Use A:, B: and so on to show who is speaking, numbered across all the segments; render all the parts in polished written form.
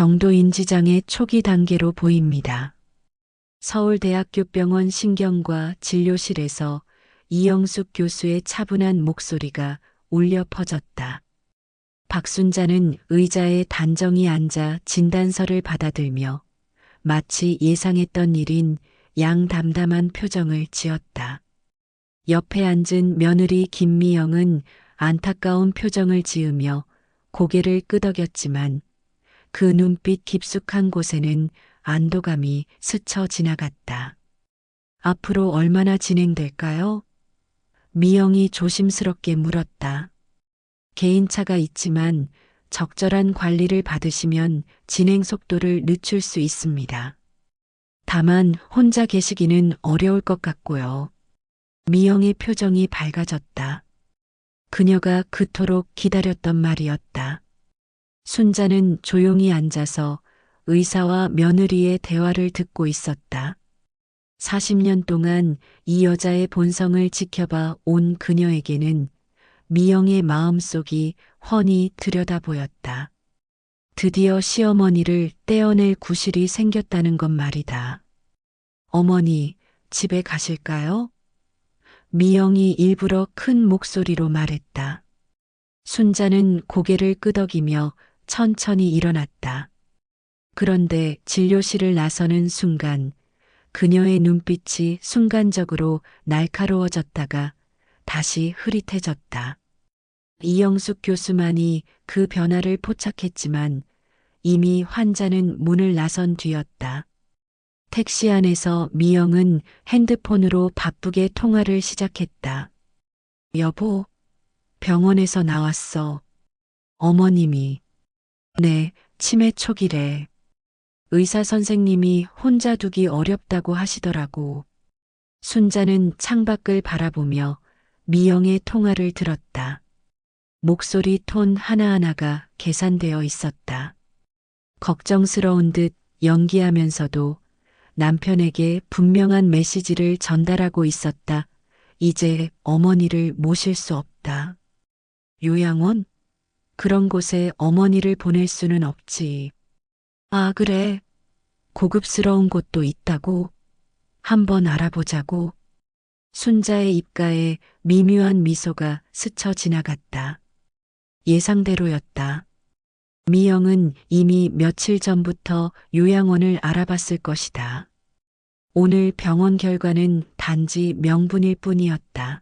A: 경도 인지장애 초기 단계로 보입니다. 서울대학교 병원 신경과 진료실에서 이영숙 교수의 차분한 목소리가 울려 퍼졌다. 박순자는 의자에 단정히 앉아 진단서를 받아들며 마치 예상했던 일인 양담담한 표정을 지었다. 옆에 앉은 며느리 김미영은 안타까운 표정을 지으며 고개를 끄덕였지만 그 눈빛 깊숙한 곳에는 안도감이 스쳐 지나갔다. 앞으로 얼마나 진행될까요? 미영이 조심스럽게 물었다. 개인차가 있지만 적절한 관리를 받으시면 진행 속도를 늦출 수 있습니다. 다만 혼자 계시기는 어려울 것 같고요. 미영의 표정이 밝아졌다. 그녀가 그토록 기다렸던 말이었다. 순자는 조용히 앉아서 의사와 며느리의 대화를 듣고 있었다. 40년 동안 이 여자의 본성을 지켜봐 온 그녀에게는 미영의 마음속이 훤히 들여다 보였다. 드디어 시어머니를 떼어낼 구실이 생겼다는 것 말이다. 어머니, 집에 가실까요? 미영이 일부러 큰 목소리로 말했다. 순자는 고개를 끄덕이며 천천히 일어났다. 그런데 진료실을 나서는 순간 그녀의 눈빛이 순간적으로 날카로워졌다가 다시 흐릿해졌다. 이영숙 교수만이 그 변화를 포착했지만 이미 환자는 문을 나선 뒤였다. 택시 안에서 미영은 핸드폰으로 바쁘게 통화를 시작했다. 여보, 병원에서 나왔어. 어머님이. 네, 치매 초기래. 의사 선생님이 혼자 두기 어렵다고 하시더라고. 순자는 창밖을 바라보며 미영의 통화를 들었다. 목소리 톤 하나하나가 계산되어 있었다. 걱정스러운 듯 연기하면서도 남편에게 분명한 메시지를 전달하고 있었다. 이제 어머니를 모실 수 없다. 요양원? 그런 곳에 어머니를 보낼 수는 없지. 아, 그래. 고급스러운 곳도 있다고. 한번 알아보자고. 순자의 입가에 미묘한 미소가 스쳐 지나갔다. 예상대로였다. 미영은 이미 며칠 전부터 요양원을 알아봤을 것이다. 오늘 병원 결과는 단지 명분일 뿐이었다.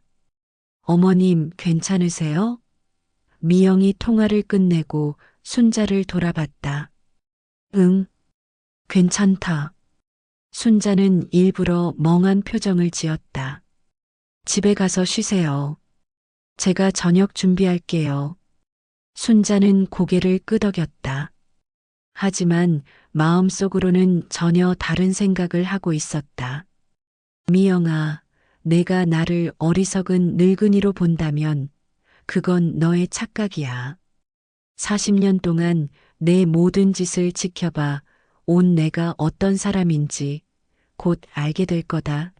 A: 어머님, 괜찮으세요? 미영이 통화를 끝내고 순자를 돌아봤다. 응, 괜찮다. 순자는 일부러 멍한 표정을 지었다. 집에 가서 쉬세요. 제가 저녁 준비할게요. 순자는 고개를 끄덕였다. 하지만 마음속으로는 전혀 다른 생각을 하고 있었다. 미영아, 내가 나를 어리석은 늙은이로 본다면 그건 너의 착각이야. 40년 동안 내 모든 짓을 지켜봐 온 내가 어떤 사람인지 곧 알게 될 거다.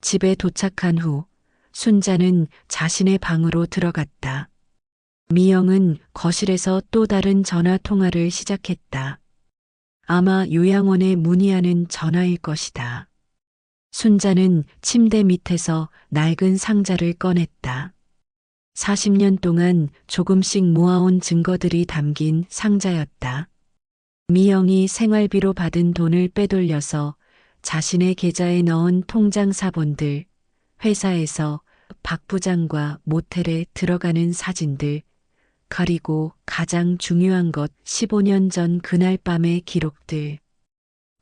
A: 집에 도착한 후 순자는 자신의 방으로 들어갔다. 미영은 거실에서 또 다른 전화 통화를 시작했다. 아마 요양원에 문의하는 전화일 것이다. 순자는 침대 밑에서 낡은 상자를 꺼냈다. 40년 동안 조금씩 모아온 증거들이 담긴 상자였다. 미영이 생활비로 받은 돈을 빼돌려서 자신의 계좌에 넣은 통장 사본들, 회사에서 박 부장과 모텔에 들어가는 사진들, 그리고 가장 중요한 것 15년 전 그날 밤의 기록들.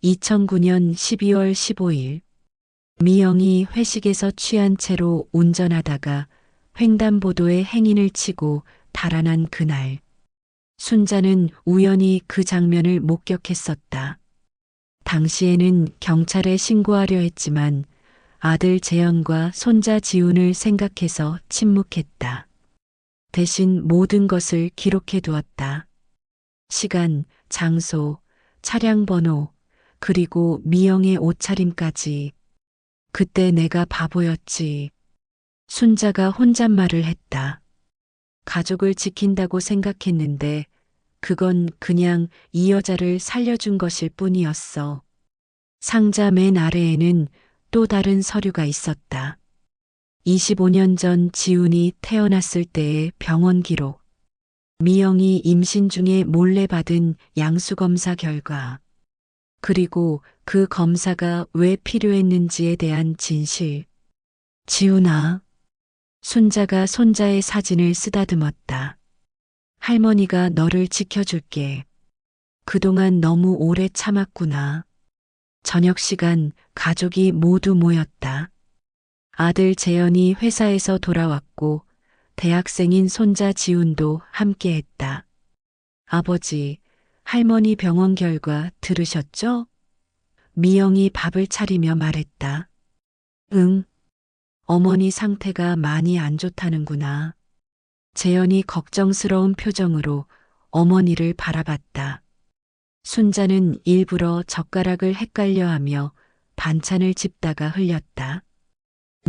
A: 2009년 12월 15일 미영이 회식에서 취한 채로 운전하다가 횡단보도에 행인을 치고 달아난 그날. 순자는 우연히 그 장면을 목격했었다. 당시에는 경찰에 신고하려 했지만 아들 재현과 손자 지훈을 생각해서 침묵했다. 대신 모든 것을 기록해 두었다. 시간, 장소, 차량 번호, 그리고 미영의 옷차림까지. 그때 내가 바보였지. 순자가 혼잣말을 했다. 가족을 지킨다고 생각했는데 그건 그냥 이 여자를 살려준 것일 뿐이었어. 상자 맨 아래에는 또 다른 서류가 있었다. 25년 전 지훈이 태어났을 때의 병원 기록. 미영이 임신 중에 몰래 받은 양수검사 결과. 그리고 그 검사가 왜 필요했는지에 대한 진실. 지훈아. 순자가 손자의 사진을 쓰다듬었다. 할머니가 너를 지켜줄게. 그동안 너무 오래 참았구나. 저녁 시간 가족이 모두 모였다. 아들 재현이 회사에서 돌아왔고 대학생인 손자 지훈도 함께했다. 아버지, 할머니 병원 결과 들으셨죠? 미영이 밥을 차리며 말했다. 응, 어머니 상태가 많이 안 좋다는구나. 재현이 걱정스러운 표정으로 어머니를 바라봤다. 순자는 일부러 젓가락을 헷갈려하며 반찬을 집다가 흘렸다.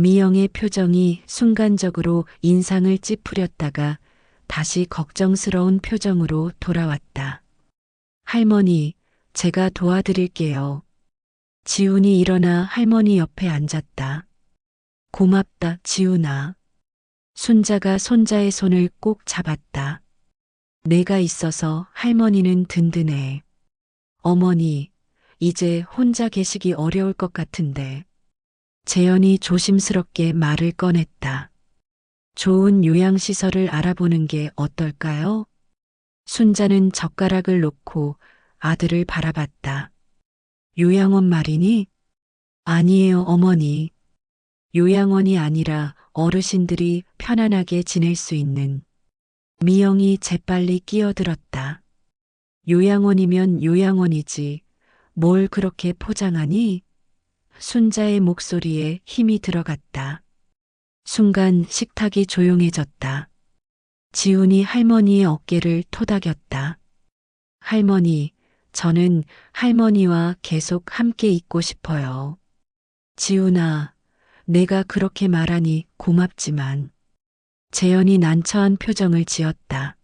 A: 미영의 표정이 순간적으로 인상을 찌푸렸다가 다시 걱정스러운 표정으로 돌아왔다. 할머니, 제가 도와드릴게요. 지훈이 일어나 할머니 옆에 앉았다. 고맙다, 지훈아. 순자가 손자의 손을 꼭 잡았다. 내가 있어서 할머니는 든든해. 어머니, 이제 혼자 계시기 어려울 것 같은데. 재현이 조심스럽게 말을 꺼냈다. 좋은 요양시설을 알아보는 게 어떨까요? 순자는 젓가락을 놓고 아들을 바라봤다. 요양원 말이니? 아니에요, 어머니. 요양원이 아니라 어르신들이 편안하게 지낼 수 있는. 미영이 재빨리 끼어들었다. 요양원이면 요양원이지. 뭘 그렇게 포장하니? 순자의 목소리에 힘이 들어갔다. 순간 식탁이 조용해졌다. 지훈이 할머니의 어깨를 토닥였다. 할머니, 저는 할머니와 계속 함께 있고 싶어요. 지훈아, 내가 그렇게 말하니 고맙지만. 재현이 난처한 표정을 지었다.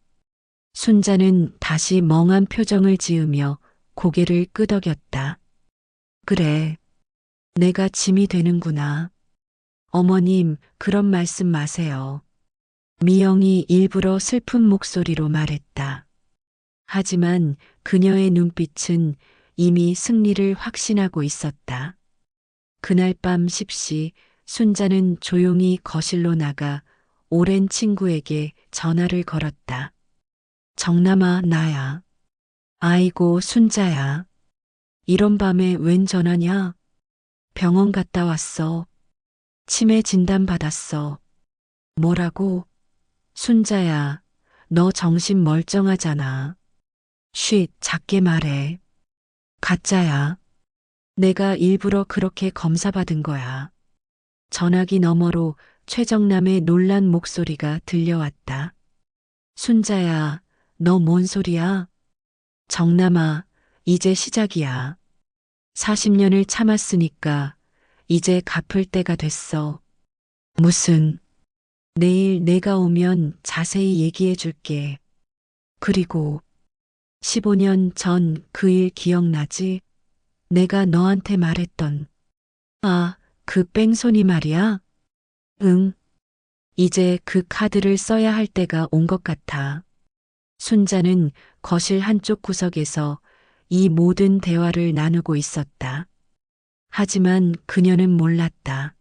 A: 순자는 다시 멍한 표정을 지으며 고개를 끄덕였다. 그래, 내가 짐이 되는구나. 어머님, 그런 말씀 마세요. 미영이 일부러 슬픈 목소리로 말했다. 하지만 그녀의 눈빛은 이미 승리를 확신하고 있었다. 그날 밤 10시 순자는 조용히 거실로 나가 오랜 친구에게 전화를 걸었다. 정남아, 나야. 아이고, 순자야. 이런 밤에 웬 전화냐? 병원 갔다 왔어. 치매 진단 받았어. 뭐라고? 순자야, 너 정신 멀쩡하잖아. 쉿, 작게 말해. 가짜야. 내가 일부러 그렇게 검사받은 거야. 전화기 너머로 최정남의 놀란 목소리가 들려왔다. 순자야, 너 뭔 소리야? 정남아, 이제 시작이야. 40년을 참았으니까 이제 갚을 때가 됐어. 무슨, 내일 내가 오면 자세히 얘기해 줄게. 그리고 15년 전 그 일 기억나지? 내가 너한테 말했던, 아, 그 뺑소니 말이야? 응. 이제 그 카드를 써야 할 때가 온 것 같아. 순자는 거실 한쪽 구석에서 이 모든 대화를 나누고 있었다. 하지만 그녀는 몰랐다.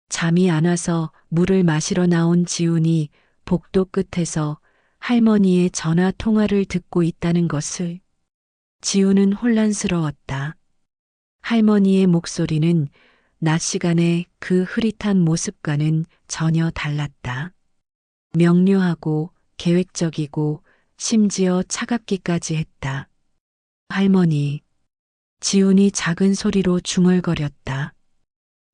A: 잠이 안 와서 물을 마시러 나온 지훈이 복도 끝에서 할머니의 전화 통화를 듣고 있다는 것을. 지훈은 혼란스러웠다. 할머니의 목소리는 낮 시간의 그 흐릿한 모습과는 전혀 달랐다. 명료하고 계획적이고 심지어 차갑기까지 했다. 할머니. 지훈이 작은 소리로 중얼거렸다.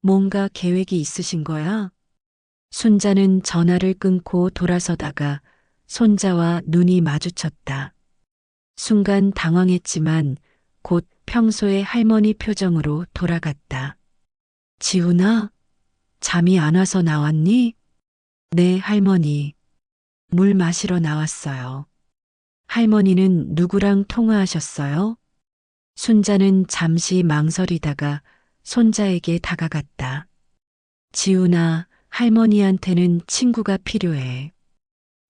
A: 뭔가 계획이 있으신 거야? 순자는 전화를 끊고 돌아서다가 손자와 눈이 마주쳤다. 순간 당황했지만 곧 평소의 할머니 표정으로 돌아갔다. 지훈아, 잠이 안 와서 나왔니? 네, 할머니. 물 마시러 나왔어요. 할머니는 누구랑 통화하셨어요? 순자는 잠시 망설이다가 손자에게 다가갔다. 지훈아, 할머니한테는 친구가 필요해.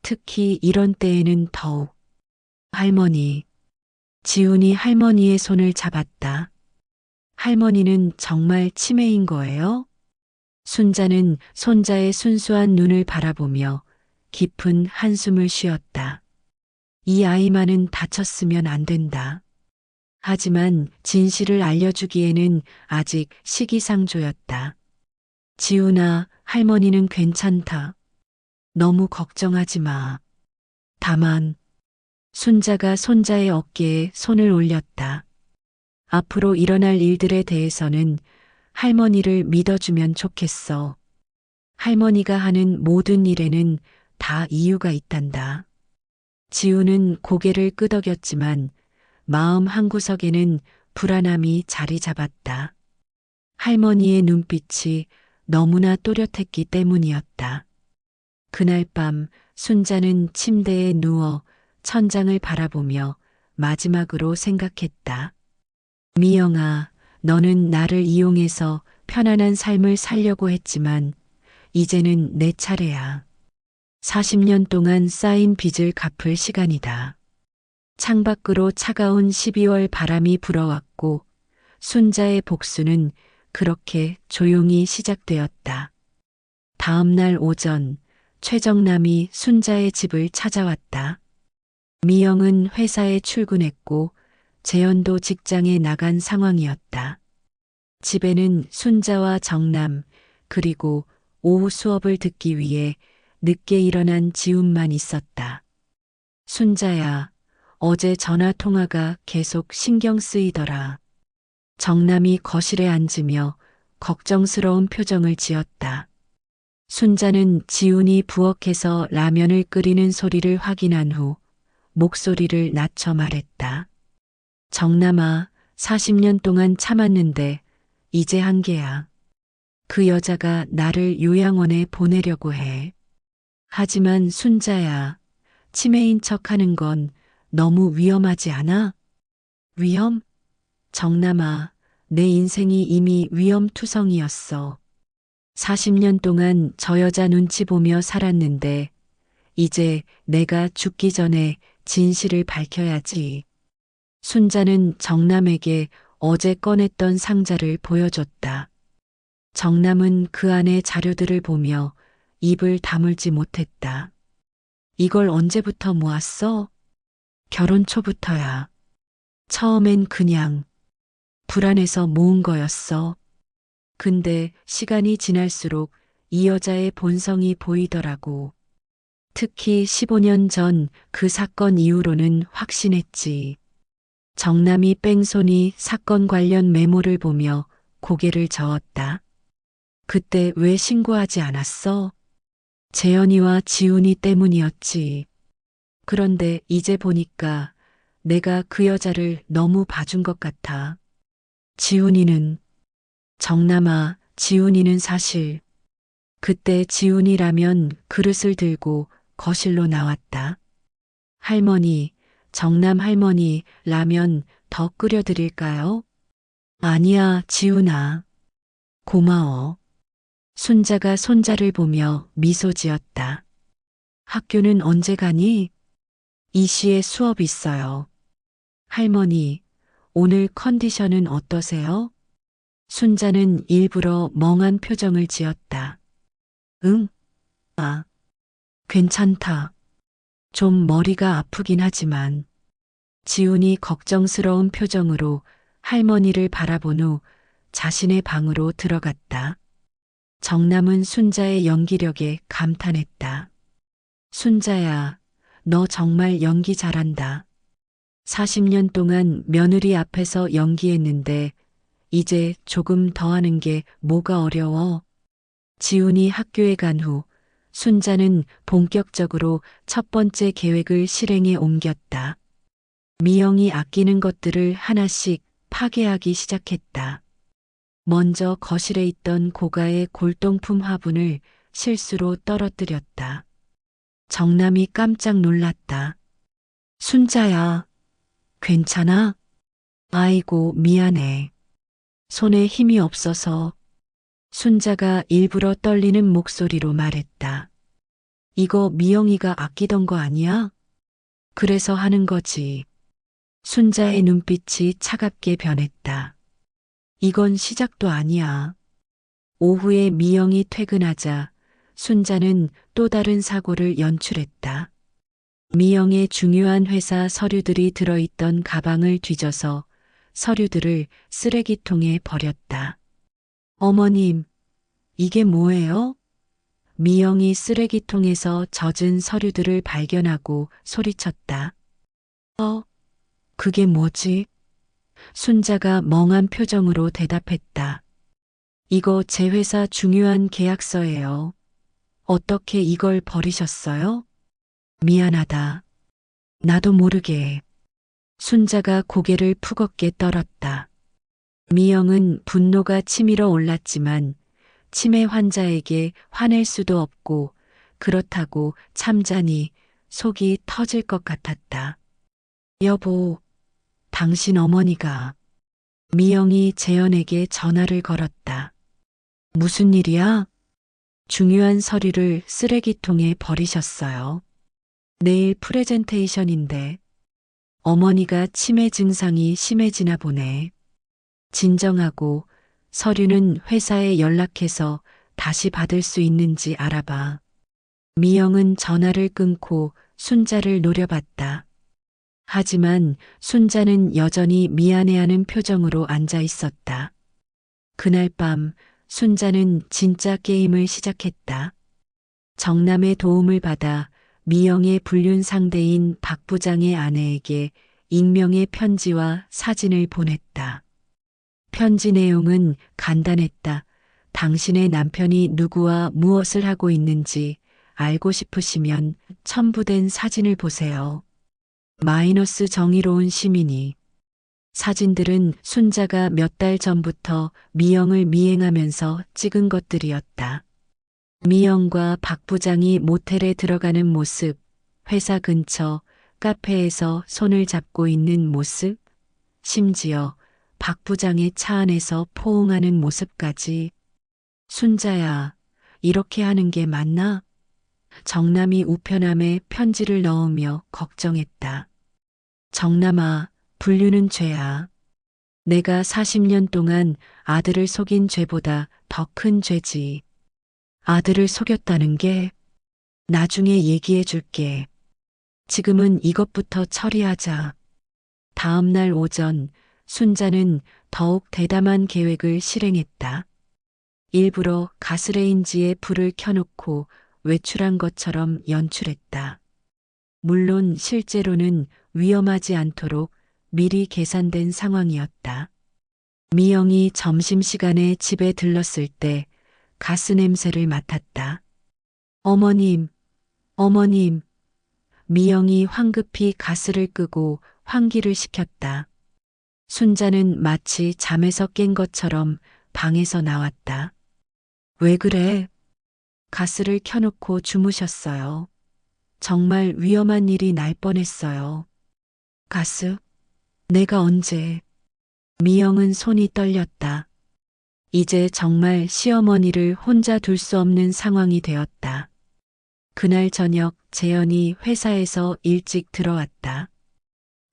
A: 특히 이런 때에는 더욱. 할머니. 지훈이 할머니의 손을 잡았다. 할머니는 정말 치매인 거예요? 순자는 손자의 순수한 눈을 바라보며 깊은 한숨을 쉬었다. 이 아이만은 다쳤으면 안 된다. 하지만 진실을 알려주기에는 아직 시기상조였다. 지훈아, 할머니는 괜찮다. 너무 걱정하지 마. 다만, 순자가 손자의 어깨에 손을 올렸다. 앞으로 일어날 일들에 대해서는 할머니를 믿어주면 좋겠어. 할머니가 하는 모든 일에는 다 이유가 있단다. 지우는 고개를 끄덕였지만 마음 한구석에는 불안함이 자리 잡았다. 할머니의 눈빛이 너무나 또렷했기 때문이었다. 그날 밤 순자는 침대에 누워 천장을 바라보며 마지막으로 생각했다. 미영아, 너는 나를 이용해서 편안한 삶을 살려고 했지만 이제는 내 차례야. 40년 동안 쌓인 빚을 갚을 시간이다. 창밖으로 차가운 12월 바람이 불어왔고 순자의 복수는 그렇게 조용히 시작되었다. 다음 날 오전 최정남이 순자의 집을 찾아왔다. 미영은 회사에 출근했고 재현도 직장에 나간 상황이었다. 집에는 순자와 정남 그리고 오후 수업을 듣기 위해 늦게 일어난 지훈만 있었다. 순자야, 어제 전화 통화가 계속 신경 쓰이더라. 정남이 거실에 앉으며 걱정스러운 표정을 지었다. 순자는 지훈이 부엌에서 라면을 끓이는 소리를 확인한 후 목소리를 낮춰 말했다. 정남아, 40년 동안 참았는데 이제 한계야. 그 여자가 나를 요양원에 보내려고 해. 하지만 순자야, 치매인 척하는 건 너무 위험하지 않아? 위험? 정남아, 내 인생이 이미 위험투성이었어. 40년 동안 저 여자 눈치 보며 살았는데 이제 내가 죽기 전에 진실을 밝혀야지. 순자는 정남에게 어제 꺼냈던 상자를 보여줬다. 정남은 그 안의 자료들을 보며 입을 다물지 못했다. 이걸 언제부터 모았어? 결혼 초부터야. 처음엔 그냥 불안해서 모은 거였어. 근데 시간이 지날수록 이 여자의 본성이 보이더라고. 특히 15년 전 그 사건 이후로는 확신했지. 정남이 뺑소니 사건 관련 메모를 보며 고개를 저었다. 그때 왜 신고하지 않았어? 재현이와 지훈이 때문이었지. 그런데 이제 보니까 내가 그 여자를 너무 봐준 것 같아. 지훈이는, 정남아, 지훈이는 사실, 그때 지훈이라면 그릇을 들고 거실로 나왔다. 할머니, 정남 할머니, 라면 더 끓여드릴까요? 아니야, 지훈아. 고마워. 순자가 손자를 보며 미소 지었다. 학교는 언제 가니? 이 시에 수업 있어요. 할머니, 오늘 컨디션은 어떠세요? 순자는 일부러 멍한 표정을 지었다. 응? 아, 괜찮다. 좀 머리가 아프긴 하지만. 지훈이 걱정스러운 표정으로 할머니를 바라본 후 자신의 방으로 들어갔다. 정남은 순자의 연기력에 감탄했다. 순자야, 너 정말 연기 잘한다. 40년 동안 며느리 앞에서 연기했는데 이제 조금 더 하는 게 뭐가 어려워? 지훈이 학교에 간 후 순자는 본격적으로 첫 번째 계획을 실행에 옮겼다. 미영이 아끼는 것들을 하나씩 파괴하기 시작했다. 먼저 거실에 있던 고가의 골동품 화분을 실수로 떨어뜨렸다. 정남이 깜짝 놀랐다. 순자야, 괜찮아? 아이고, 미안해. 손에 힘이 없어서. 순자가 일부러 떨리는 목소리로 말했다. 이거 미영이가 아끼던 거 아니야? 그래서 하는 거지. 순자의 눈빛이 차갑게 변했다. 이건 시작도 아니야. 오후에 미영이 퇴근하자 순자는 또 다른 사고를 연출했다. 미영의 중요한 회사 서류들이 들어있던 가방을 뒤져서 서류들을 쓰레기통에 버렸다. 어머님, 이게 뭐예요? 미영이 쓰레기통에서 젖은 서류들을 발견하고 소리쳤다. 그게 뭐지? 순자가 멍한 표정으로 대답했다. 이거 제 회사 중요한 계약서예요. 어떻게 이걸 버리셨어요? 미안하다. 나도 모르게. 순자가 고개를 푸겁게 떨었다. 미영은 분노가 치밀어 올랐지만 치매 환자에게 화낼 수도 없고 그렇다고 참자니 속이 터질 것 같았다. 여보, 당신 어머니가. 미영이 재현에게 전화를 걸었다. 무슨 일이야? 중요한 서류를 쓰레기통에 버리셨어요. 내일 프레젠테이션인데 어머니가 치매 증상이 심해지나 보네. 진정하고 서류는 회사에 연락해서 다시 받을 수 있는지 알아봐. 미영은 전화를 끊고 순자를 노려봤다. 하지만 순자는 여전히 미안해하는 표정으로 앉아 있었다. 그날 밤 순자는 진짜 게임을 시작했다. 정남의 도움을 받아 미영의 불륜 상대인 박 부장의 아내에게 익명의 편지와 사진을 보냈다. 편지 내용은 간단했다. 당신의 남편이 누구와 무엇을 하고 있는지 알고 싶으시면 첨부된 사진을 보세요. 마이너스 정의로운 시민이. 사진들은 순자가 몇 달 전부터 미영을 미행하면서 찍은 것들이었다. 미영과 박 부장이 모텔에 들어가는 모습, 회사 근처 카페에서 손을 잡고 있는 모습, 심지어 박 부장의 차 안에서 포옹하는 모습까지. 순자야, 이렇게 하는 게 맞나? 정남이 우편함에 편지를 넣으며 걱정했다. 정남아, 불륜은 죄야. 내가 40년 동안 아들을 속인 죄보다 더 큰 죄지. 아들을 속였다는 게 나중에 얘기해 줄게. 지금은 이것부터 처리하자. 다음 날 오전 순자는 더욱 대담한 계획을 실행했다. 일부러 가스레인지에 불을 켜놓고 외출한 것처럼 연출했다. 물론 실제로는 위험하지 않도록 미리 계산된 상황이었다. 미영이 점심시간에 집에 들렀을 때 가스 냄새를 맡았다. 어머님, 어머님. 미영이 황급히 가스를 끄고 환기를 시켰다. 순자는 마치 잠에서 깬 것처럼 방에서 나왔다. 왜 그래? 가스를 켜놓고 주무셨어요. 정말 위험한 일이 날 뻔했어요. 가스? 내가 언제? 미영은 손이 떨렸다. 이제 정말 시어머니를 혼자 둘 수 없는 상황이 되었다. 그날 저녁 재현이 회사에서 일찍 들어왔다.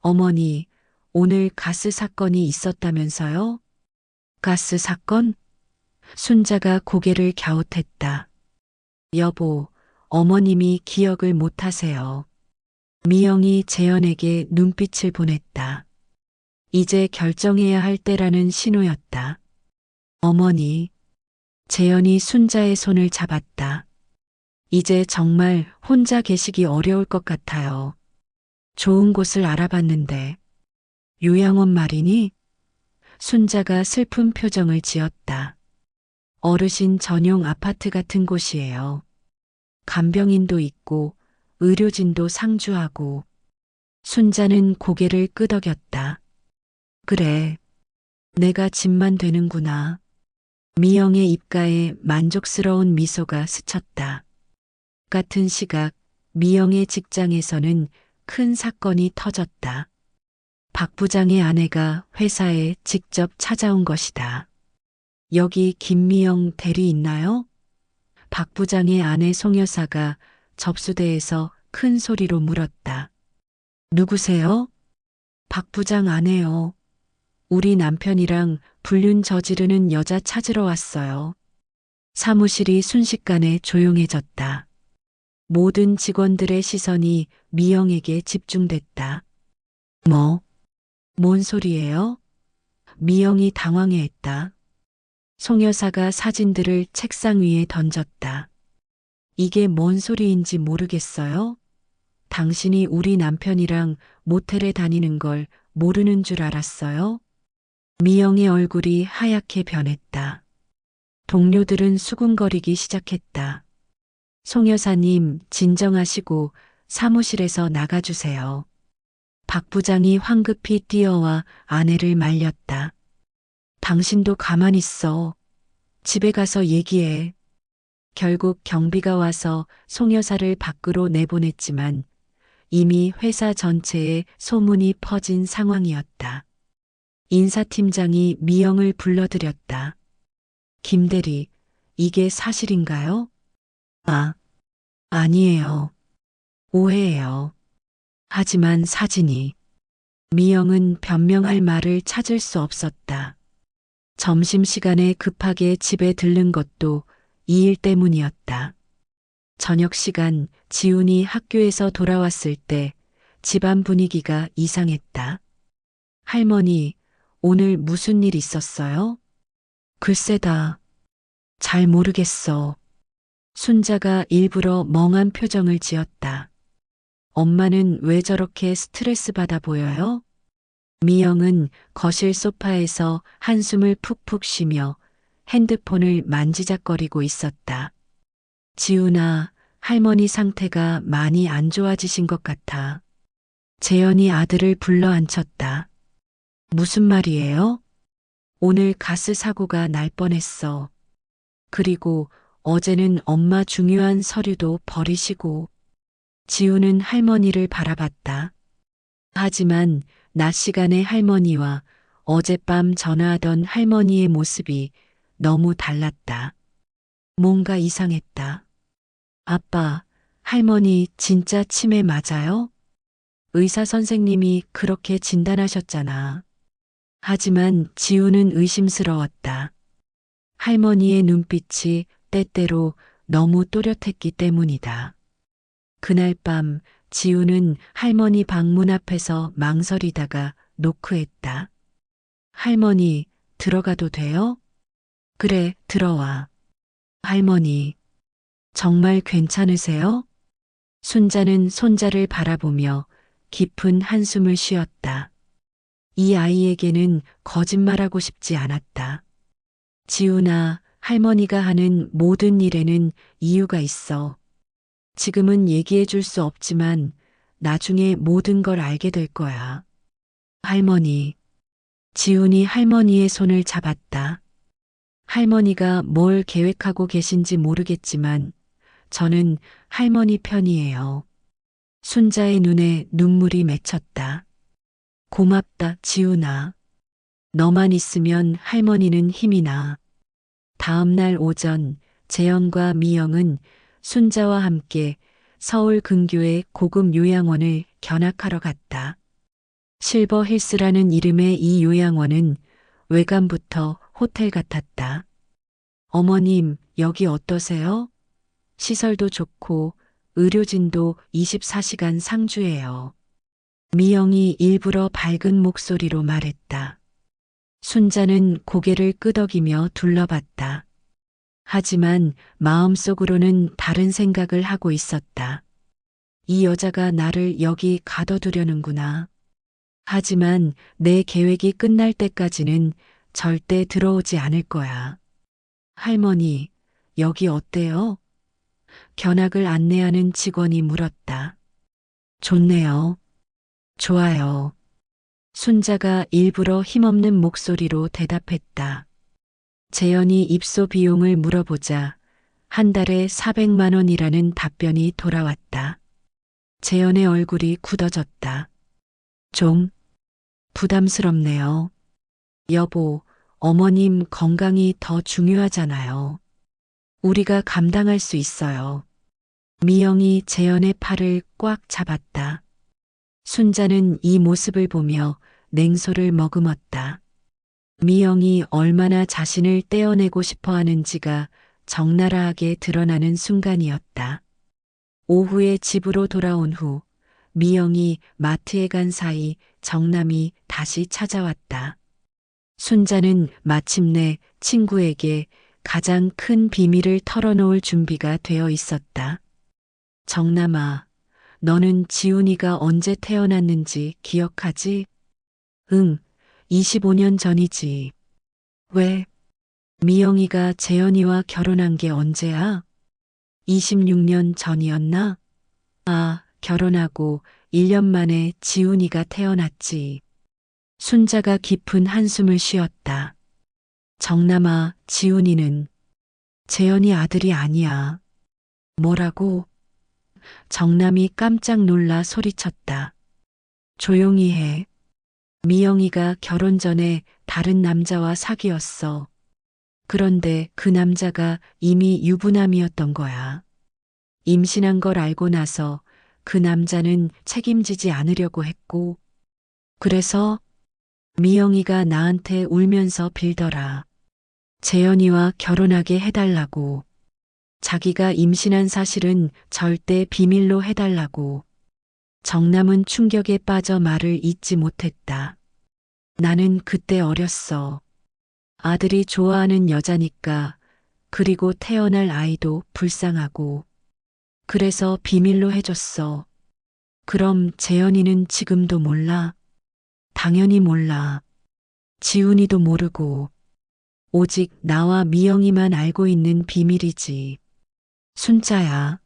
A: 어머니, 오늘 가스 사건이 있었다면서요? 가스 사건? 순자가 고개를 갸웃했다. 여보, 어머님이 기억을 못하세요. 미영이 재현에게 눈빛을 보냈다. 이제 결정해야 할 때라는 신호였다. 어머니, 재현이 순자의 손을 잡았다. 이제 정말 혼자 계시기 어려울 것 같아요. 좋은 곳을 알아봤는데. 요양원 말이니? 순자가 슬픈 표정을 지었다. 어르신 전용 아파트 같은 곳이에요. 간병인도 있고 의료진도 상주하고. 순자는 고개를 끄덕였다. 그래, 내가 집만 되는구나. 미영의 입가에 만족스러운 미소가 스쳤다. 같은 시각 미영의 직장에서는 큰 사건이 터졌다. 박 부장의 아내가 회사에 직접 찾아온 것이다. 여기 김미영 대리 있나요? 박 부장의 아내 송 여사가 접수대에서 큰 소리로 물었다. 누구세요? 박 부장 아내요. 우리 남편이랑 불륜 저지르는 여자 찾으러 왔어요. 사무실이 순식간에 조용해졌다. 모든 직원들의 시선이 미영에게 집중됐다. 뭔 소리예요? 미영이 당황해했다. 송 여사가 사진들을 책상 위에 던졌다. 이게 뭔 소리인지 모르겠어요? 당신이 우리 남편이랑 모텔에 다니는 걸 모르는 줄 알았어요? 미영의 얼굴이 하얗게 변했다. 동료들은 수군거리기 시작했다. 송 여사님, 진정하시고 사무실에서 나가주세요. 박 부장이 황급히 뛰어와 아내를 말렸다. 당신도 가만히 있어. 집에 가서 얘기해. 결국 경비가 와서 송 여사를 밖으로 내보냈지만 이미 회사 전체에 소문이 퍼진 상황이었다. 인사팀장이 미영을 불러들였다. 김대리, 이게 사실인가요? 아니에요. 오해예요. 하지만 사진이. 미영은 변명할 말을 찾을 수 없었다. 점심시간에 급하게 집에 들른 것도 이 일 때문이었다. 저녁 시간 지훈이 학교에서 돌아왔을 때 집안 분위기가 이상했다. 할머니, 오늘 무슨 일 있었어요? 글쎄다. 잘 모르겠어. 순자가 일부러 멍한 표정을 지었다. 엄마는 왜 저렇게 스트레스 받아 보여요? 미영은 거실 소파에서 한숨을 푹푹 쉬며 핸드폰을 만지작거리고 있었다. 지훈아, 할머니 상태가 많이 안 좋아지신 것 같아. 재현이 아들을 불러 앉혔다. 무슨 말이에요? 오늘 가스 사고가 날 뻔했어. 그리고 어제는 엄마 중요한 서류도 버리시고. 지훈은 할머니를 바라봤다. 하지만 낮 시간의 할머니와 어젯밤 전화하던 할머니의 모습이 너무 달랐다. 뭔가 이상했다. 아빠, 할머니 진짜 치매 맞아요? 의사 선생님이 그렇게 진단하셨잖아. 하지만 지우는 의심스러웠다. 할머니의 눈빛이 때때로 너무 또렷했기 때문이다. 그날 밤 지우는 할머니 방문 앞에서 망설이다가 노크했다. 할머니, 들어가도 돼요? 그래, 들어와. 할머니, 정말 괜찮으세요? 순자는 손자를 바라보며 깊은 한숨을 쉬었다. 이 아이에게는 거짓말하고 싶지 않았다. 지훈아, 할머니가 하는 모든 일에는 이유가 있어. 지금은 얘기해 줄 수 없지만 나중에 모든 걸 알게 될 거야. 할머니. 지훈이 할머니의 손을 잡았다. 할머니가 뭘 계획하고 계신지 모르겠지만 저는 할머니 편이에요. 순자의 눈에 눈물이 맺혔다. 고맙다, 지훈아. 너만 있으면 할머니는 힘이 나. 다음 날 오전 재현과 미영은 순자와 함께 서울 근교의 고급 요양원을 견학하러 갔다. 실버힐스라는 이름의 이 요양원은 외관부터 호텔 같았다. 어머님, 여기 어떠세요? 시설도 좋고 의료진도 24시간 상주해요. 미영이 일부러 밝은 목소리로 말했다. 순자는 고개를 끄덕이며 둘러봤다. 하지만 마음속으로는 다른 생각을 하고 있었다. 이 여자가 나를 여기 가둬두려는구나. 하지만 내 계획이 끝날 때까지는 절대 들어오지 않을 거야. 할머니, 여기 어때요? 견학을 안내하는 직원이 물었다. 좋네요. 좋아요. 순자가 일부러 힘없는 목소리로 대답했다. 재현이 입소 비용을 물어보자 한 달에 400만 원이라는 답변이 돌아왔다. 재현의 얼굴이 굳어졌다. 좀 부담스럽네요. 여보, 어머님 건강이 더 중요하잖아요. 우리가 감당할 수 있어요. 미영이 재현의 팔을 꽉 잡았다. 순자는 이 모습을 보며 냉소를 머금었다. 미영이 얼마나 자신을 떼어내고 싶어 하는지가 적나라하게 드러나는 순간이었다. 오후에 집으로 돌아온 후 미영이 마트에 간 사이 정남이 다시 찾아왔다. 순자는 마침내 친구에게 가장 큰 비밀을 털어놓을 준비가 되어 있었다. 정남아, 너는 지훈이가 언제 태어났는지 기억하지? 응, 25년 전이지. 왜? 미영이가 재현이와 결혼한 게 언제야? 26년 전이었나? 아, 결혼하고 1년 만에 지훈이가 태어났지. 순자가 깊은 한숨을 쉬었다. 정남아, 지훈이는 재현이 아들이 아니야. 뭐라고? 정남이 깜짝 놀라 소리쳤다. 조용히 해. 미영이가 결혼 전에 다른 남자와 사귀었어. 그런데 그 남자가 이미 유부남이었던 거야. 임신한 걸 알고 나서 그 남자는 책임지지 않으려고 했고, 그래서 미영이가 나한테 울면서 빌더라. 재현이와 결혼하게 해달라고. 자기가 임신한 사실은 절대 비밀로 해달라고. 정남은 충격에 빠져 말을 잇지 못했다. 나는 그때 어렸어. 아들이 좋아하는 여자니까, 그리고 태어날 아이도 불쌍하고. 그래서 비밀로 해줬어. 그럼 재현이는 지금도 몰라? 당연히 몰라. 지훈이도 모르고. 오직 나와 미영이만 알고 있는 비밀이지. 순자야.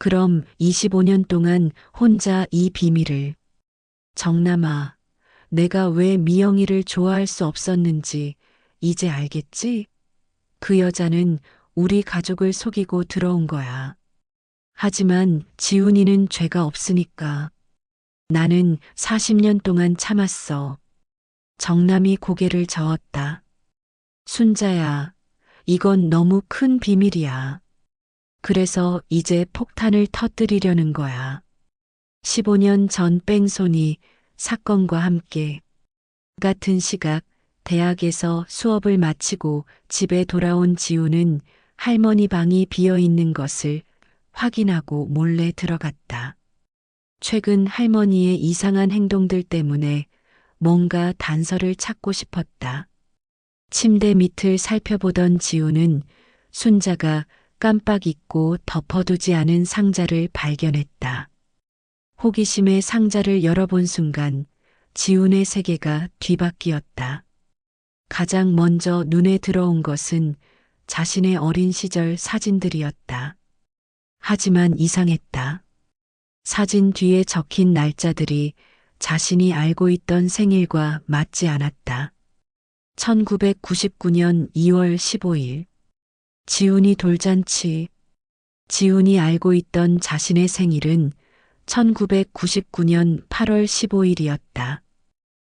A: 그럼 25년 동안 혼자 이 비밀을. 정남아, 내가 왜 미영이를 좋아할 수 없었는지 이제 알겠지? 그 여자는 우리 가족을 속이고 들어온 거야. 하지만 지훈이는 죄가 없으니까. 나는 40년 동안 참았어. 정남이 고개를 저었다. 순자야, 이건 너무 큰 비밀이야. 그래서 이제 폭탄을 터뜨리려는 거야. 15년 전 뺑소니 사건과 함께 같은 시각 대학에서 수업을 마치고 집에 돌아온 지우는 할머니 방이 비어 있는 것을 확인하고 몰래 들어갔다. 최근 할머니의 이상한 행동들 때문에 뭔가 단서를 찾고 싶었다. 침대 밑을 살펴보던 지우는 순자가 깜빡 잊고 덮어두지 않은 상자를 발견했다. 호기심에 상자를 열어본 순간 지훈의 세계가 뒤바뀌었다. 가장 먼저 눈에 들어온 것은 자신의 어린 시절 사진들이었다. 하지만 이상했다. 사진 뒤에 적힌 날짜들이 자신이 알고 있던 생일과 맞지 않았다. 1999년 2월 15일. 지훈이 돌잔치. 지훈이 알고 있던 자신의 생일은 1999년 8월 15일이었다.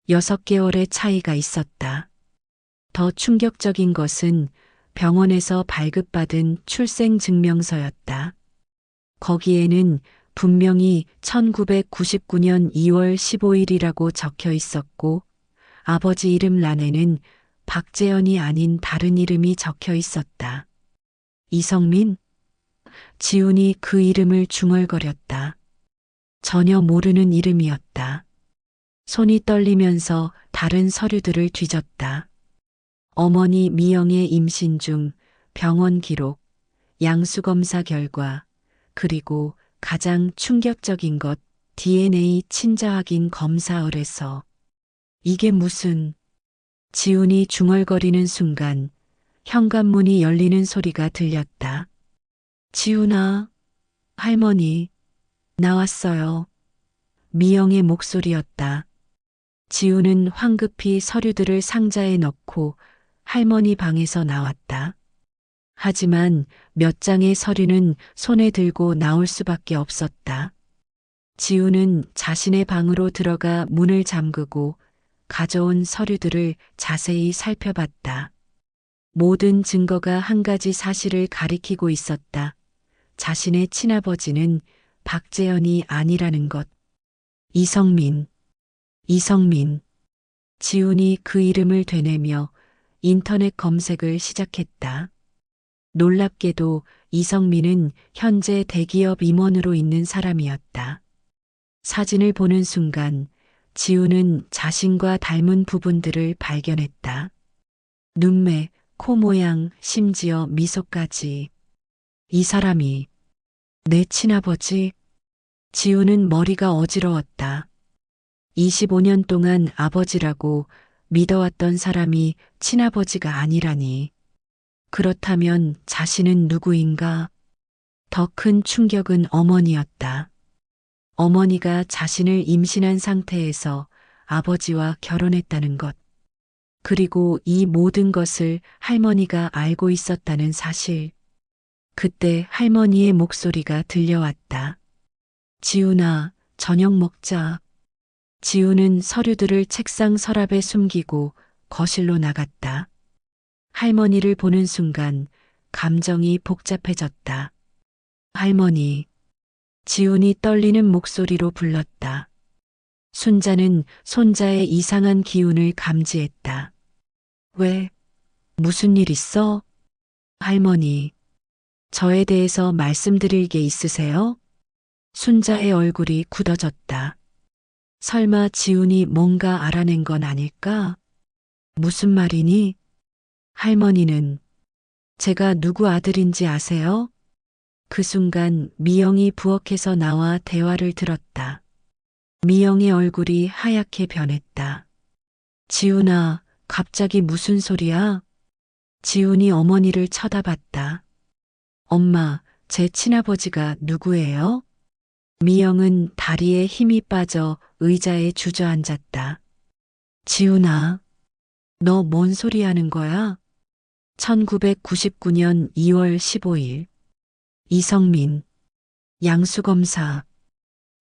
A: 6개월의 차이가 있었다. 더 충격적인 것은 병원에서 발급받은 출생증명서였다. 거기에는 분명히 1999년 2월 15일이라고 적혀 있었고 아버지 이름란에는 박재현이 아닌 다른 이름이 적혀 있었다. 이성민? 지훈이 그 이름을 중얼거렸다. 전혀 모르는 이름이었다. 손이 떨리면서 다른 서류들을 뒤졌다. 어머니 미영의 임신 중 병원 기록, 양수검사 결과, 그리고 가장 충격적인 것 DNA 친자 확인 검사 의뢰서. 이게 무슨... 지훈이 중얼거리는 순간 현관문이 열리는 소리가 들렸다. 지훈아, 할머니, 나왔어요. 미영의 목소리였다. 지훈은 황급히 서류들을 상자에 넣고 할머니 방에서 나왔다. 하지만 몇 장의 서류는 손에 들고 나올 수밖에 없었다. 지우는 자신의 방으로 들어가 문을 잠그고 가져온 서류들을 자세히 살펴봤다. 모든 증거가 한 가지 사실을 가리키고 있었다. 자신의 친아버지는 박재현이 아니라는 것. 이성민. 지훈이 그 이름을 되뇌며 인터넷 검색을 시작했다. 놀랍게도 이성민은 현재 대기업 임원으로 있는 사람이었다. 사진을 보는 순간 지훈은 자신과 닮은 부분들을 발견했다. 눈매, 코 모양, 심지어 미소까지. 이 사람이 내 친아버지? 지훈은 머리가 어지러웠다. 25년 동안 아버지라고 믿어왔던 사람이 친아버지가 아니라니. 그렇다면 자신은 누구인가? 더 큰 충격은 어머니였다. 어머니가 자신을 임신한 상태에서 아버지와 결혼했다는 것. 그리고 이 모든 것을 할머니가 알고 있었다는 사실. 그때 할머니의 목소리가 들려왔다. 지훈아, 저녁 먹자. 지훈은 서류들을 책상 서랍에 숨기고 거실로 나갔다. 할머니를 보는 순간 감정이 복잡해졌다. 할머니. 지훈이 떨리는 목소리로 불렀다. 순자는 손자의 이상한 기운을 감지했다. 왜? 무슨 일 있어? 할머니. 저에 대해서 말씀드릴 게 있으세요? 순자의 얼굴이 굳어졌다. 설마 지훈이 뭔가 알아낸 건 아닐까? 무슨 말이니? 할머니는 제가 누구 아들인지 아세요? 그 순간 미영이 부엌에서 나와 대화를 들었다. 미영의 얼굴이 하얗게 변했다. 지훈아, 갑자기 무슨 소리야? 지훈이 어머니를 쳐다봤다. 엄마, 제 친아버지가 누구예요? 미영은 다리에 힘이 빠져 의자에 주저앉았다. 지훈아, 너 뭔 소리 하는 거야? 1999년 2월 15일. 이성민. 양수검사.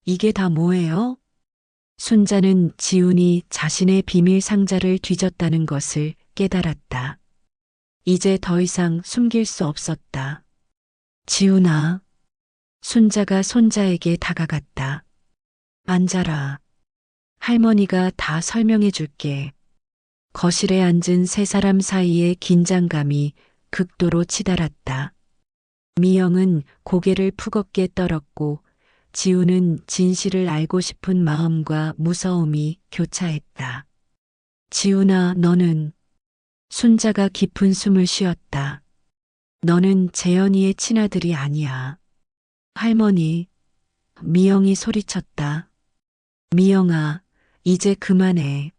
A: 이게 다 뭐예요? 순자는 지훈이 자신의 비밀 상자를 뒤졌다는 것을 깨달았다. 이제 더 이상 숨길 수 없었다. 지훈아. 순자가 손자에게 다가갔다. 앉아라. 할머니가 다 설명해 줄게. 거실에 앉은 세 사람 사이의 긴장감이 극도로 치달았다. 미영은 고개를 푸겁게 떨었고 지우는 진실을 알고 싶은 마음과 무서움이 교차했다. 지훈아, 너는. 순자가 깊은 숨을 쉬었다. 너는 재현이의 친아들이 아니야. 할머니. 미영이 소리쳤다. 미영아, 이제 그만해.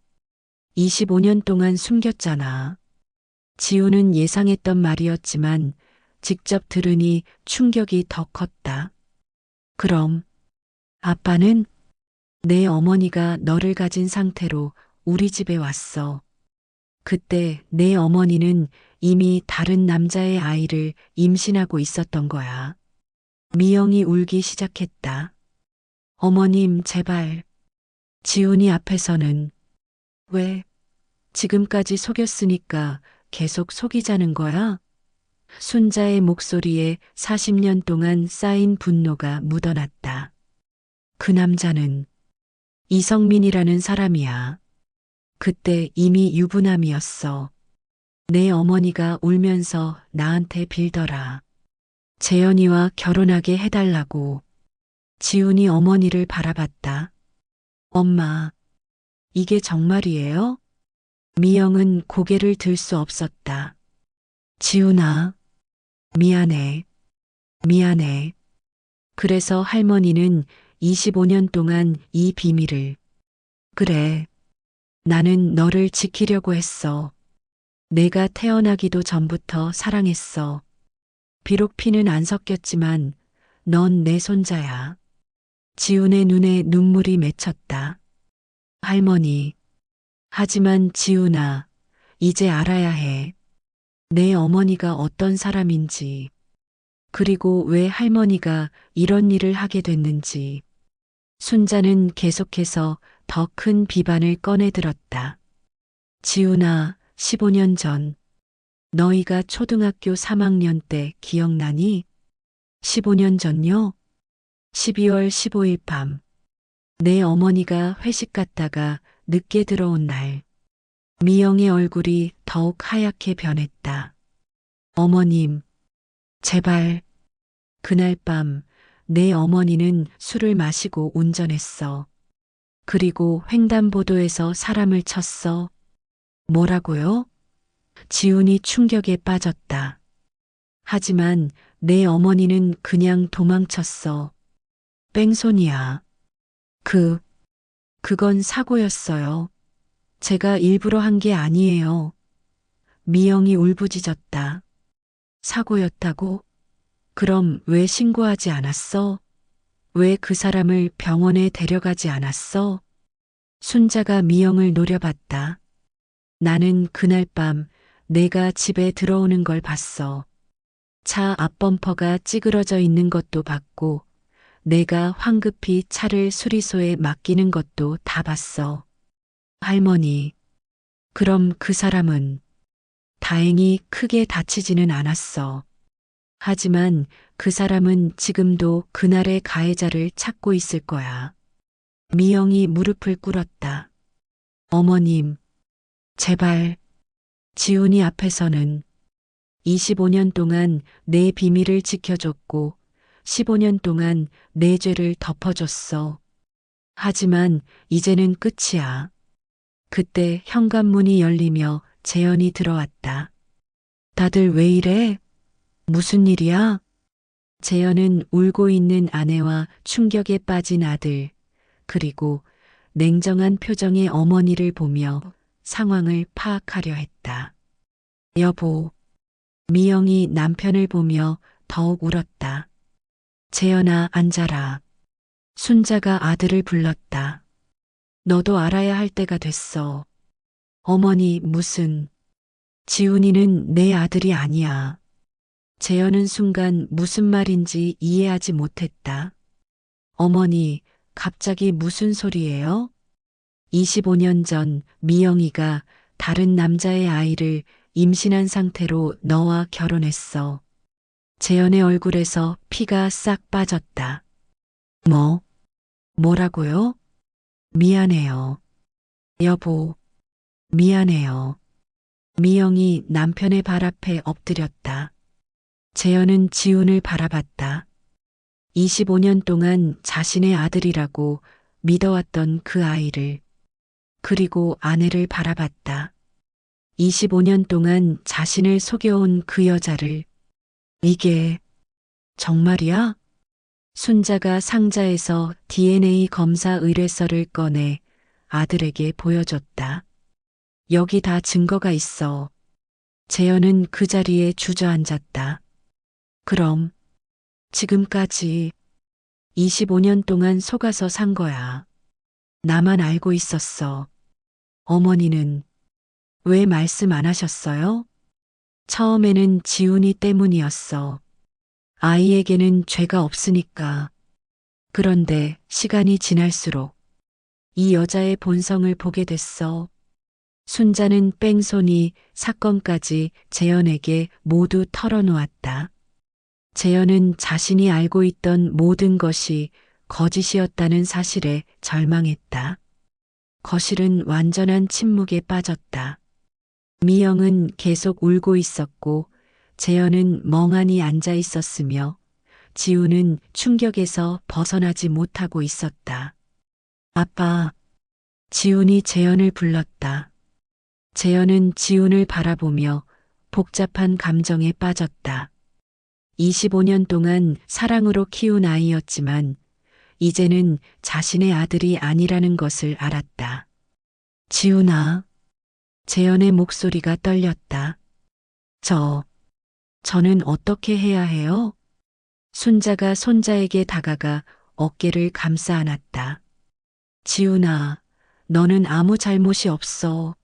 A: 25년 동안 숨겼잖아. 지우는 예상했던 말이었지만 직접 들으니 충격이 더 컸다. 그럼 아빠는? 내 어머니가 너를 가진 상태로 우리 집에 왔어. 그때 내 어머니는 이미 다른 남자의 아이를 임신하고 있었던 거야. 미영이 울기 시작했다. 어머님, 제발. 지훈이 앞에서는 왜? 지금까지 속였으니까 계속 속이자는 거야? 순자의 목소리에 40년 동안 쌓인 분노가 묻어났다. 그 남자는 이성민이라는 사람이야. 그때 이미 유부남이었어. 내 어머니가 울면서 나한테 빌더라. 재현이와 결혼하게 해달라고. 지훈이 어머니를 바라봤다. 엄마, 이게 정말이에요? 미영은 고개를 들 수 없었다. 지훈아, 미안해. 그래서 할머니는 25년 동안 이 비밀을. 그래, 나는 너를 지키려고 했어. 내가 태어나기도 전부터 사랑했어. 비록 피는 안 섞였지만 넌 내 손자야. 지훈의 눈에 눈물이 맺혔다. 할머니. 하지만 지훈아, 이제 알아야 해. 내 어머니가 어떤 사람인지. 그리고 왜 할머니가 이런 일을 하게 됐는지. 순자는 계속해서 더 큰 비반을 꺼내들었다. 지훈아, 15년 전, 너희가 초등학교 3학년 때 기억나니? 15년 전요? 12월 15일 밤, 내 어머니가 회식 갔다가 늦게 들어온 날, 미영의 얼굴이 더욱 하얗게 변했다. 어머님, 제발. 그날 밤, 내 어머니는 술을 마시고 운전했어. 그리고 횡단보도에서 사람을 쳤어. 뭐라고요? 지훈이 충격에 빠졌다. 하지만 내 어머니는 그냥 도망쳤어. 뺑소니야. 그건 사고였어요. 제가 일부러 한 게 아니에요. 미영이 울부짖었다. 사고였다고? 그럼 왜 신고하지 않았어? 왜 그 사람을 병원에 데려가지 않았어? 순자가 미영을 노려봤다. 나는 그날 밤 내가 집에 들어오는 걸 봤어. 차 앞범퍼가 찌그러져 있는 것도 봤고, 내가 황급히 차를 수리소에 맡기는 것도 다 봤어. 할머니, 그럼 그 사람은 다행히 크게 다치지는 않았어. 하지만 그 사람은 지금도 그날의 가해자를 찾고 있을 거야. 미영이 무릎을 꿇었다. 어머님, 제발. 지훈이 앞에서는 25년 동안 내 비밀을 지켜줬고 15년 동안 내 죄를 덮어줬어. 하지만 이제는 끝이야. 그때 현관문이 열리며 재현이 들어왔다. 다들 왜 이래? 무슨 일이야? 재현은 울고 있는 아내와 충격에 빠진 아들, 그리고 냉정한 표정의 어머니를 보며 상황을 파악하려 했다. 여보, 미영이 남편을 보며 더욱 울었다. 재현아, 앉아라. 순자가 아들을 불렀다. 너도 알아야 할 때가 됐어. 어머니, 무슨. 지훈이는 내 아들이 아니야. 재현은 순간 무슨 말인지 이해하지 못했다. 어머니, 갑자기 무슨 소리예요? 25년 전 미영이가 다른 남자의 아이를 임신한 상태로 너와 결혼했어. 재현의 얼굴에서 피가 싹 빠졌다. 뭐라고요? 미안해요. 여보, 미안해요. 미영이 남편의 발 앞에 엎드렸다. 재현은 지훈을 바라봤다. 25년 동안 자신의 아들이라고 믿어왔던 그 아이를, 그리고 아내를 바라봤다. 25년 동안 자신을 속여온 그 여자를. 이게 정말이야? 순자가 상자에서 DNA 검사 의뢰서를 꺼내 아들에게 보여줬다. 여기 다 증거가 있어. 재현은 그 자리에 주저앉았다. 그럼 지금까지 25년 동안 속아서 산 거야. 나만 알고 있었어. 어머니는 왜 말씀 안 하셨어요? 처음에는 지훈이 때문이었어. 아이에게는 죄가 없으니까. 그런데 시간이 지날수록 이 여자의 본성을 보게 됐어. 순자는 뺑소니 사건까지 재현에게 모두 털어놓았다. 재현은 자신이 알고 있던 모든 것이 거짓이었다는 사실에 절망했다. 거실은 완전한 침묵에 빠졌다. 미영은 계속 울고 있었고 재현은 멍하니 앉아 있었으며 지우는 충격에서 벗어나지 못하고 있었다. 아빠, 지훈이 재현을 불렀다. 재현은 지훈을 바라보며 복잡한 감정에 빠졌다. 25년 동안 사랑으로 키운 아이였지만 이제는 자신의 아들이 아니라는 것을 알았다. 지훈아, 재현의 목소리가 떨렸다. 저는 어떻게 해야 해요? 순자가 손자에게 다가가 어깨를 감싸 안았다. 지훈아, 너는 아무 잘못이 없어.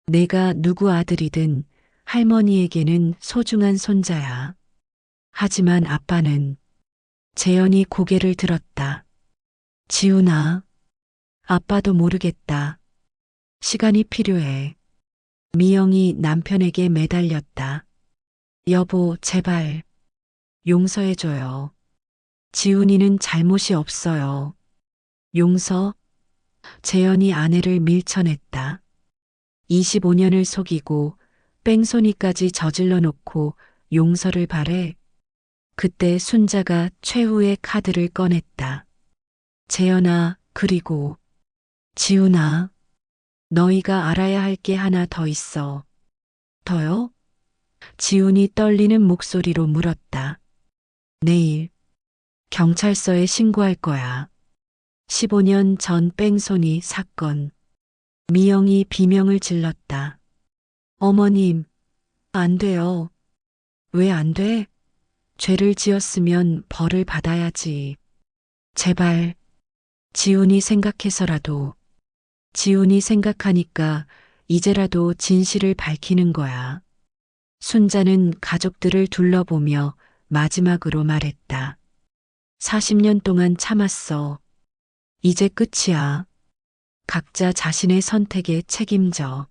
A: 내가 누구 아들이든 할머니에게는 소중한 손자야. 하지만 아빠는. 재현이 고개를 들었다. 지훈아, 아빠도 모르겠다. 시간이 필요해. 미영이 남편에게 매달렸다. 여보, 제발, 용서해줘요. 지훈이는 잘못이 없어요. 용서? 재현이 아내를 밀쳐냈다. 25년을 속이고 뺑소니까지 저질러 놓고 용서를 바래. 그때 순자가 최후의 카드를 꺼냈다. 재현아, 그리고 지훈아, 너희가 알아야 할 게 하나 더 있어. 더요? 지훈이 떨리는 목소리로 물었다. 내일 경찰서에 신고할 거야. 15년 전 뺑소니 사건. 미영이 비명을 질렀다. 어머님, 안 돼요. 왜 안 돼? 죄를 지었으면 벌을 받아야지. 제발, 지훈이 생각해서라도. 지훈이 생각하니까 이제라도 진실을 밝히는 거야. 순자는 가족들을 둘러보며 마지막으로 말했다. 40년 동안 참았어. 이제 끝이야. 각자 자신의 선택에 책임져.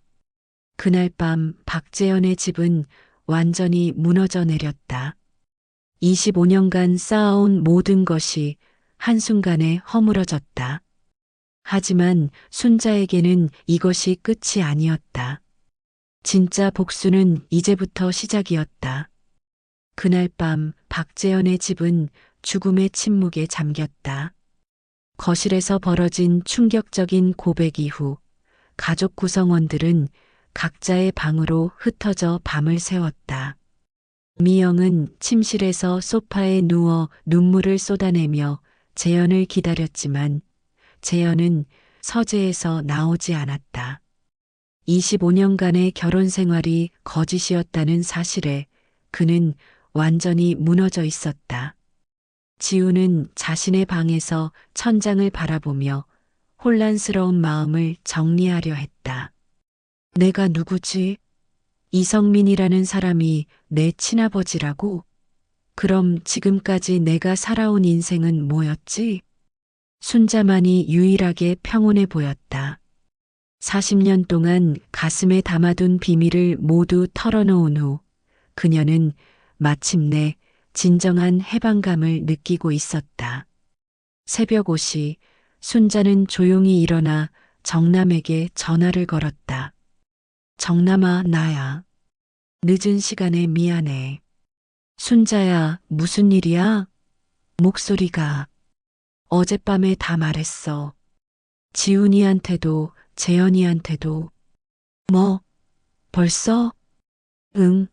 A: 그날 밤 박재현의 집은 완전히 무너져 내렸다. 25년간 쌓아온 모든 것이 한순간에 허물어졌다. 하지만 순자에게는 이것이 끝이 아니었다. 진짜 복수는 이제부터 시작이었다. 그날 밤 박재현의 집은 죽음의 침묵에 잠겼다. 거실에서 벌어진 충격적인 고백 이후 가족 구성원들은 각자의 방으로 흩어져 밤을 새웠다. 미영은 침실에서 소파에 누워 눈물을 쏟아내며 재현을 기다렸지만 재현은 서재에서 나오지 않았다. 25년간의 결혼 생활이 거짓이었다는 사실에 그는 완전히 무너져 있었다. 지우는 자신의 방에서 천장을 바라보며 혼란스러운 마음을 정리하려 했다. 내가 누구지? 이성민이라는 사람이 내 친아버지라고? 그럼 지금까지 내가 살아온 인생은 뭐였지? 순자만이 유일하게 평온해 보였다. 40년 동안 가슴에 담아둔 비밀을 모두 털어놓은 후 그녀는 마침내 진정한 해방감을 느끼고 있었다. 새벽 5시 순자는 조용히 일어나 정남에게 전화를 걸었다. 정남아, 나야. 늦은 시간에 미안해. 순자야, 무슨 일이야? 목소리가 어젯밤에 다 말했어. 지훈이한테도 재현이한테도. 뭐, 벌써? 응.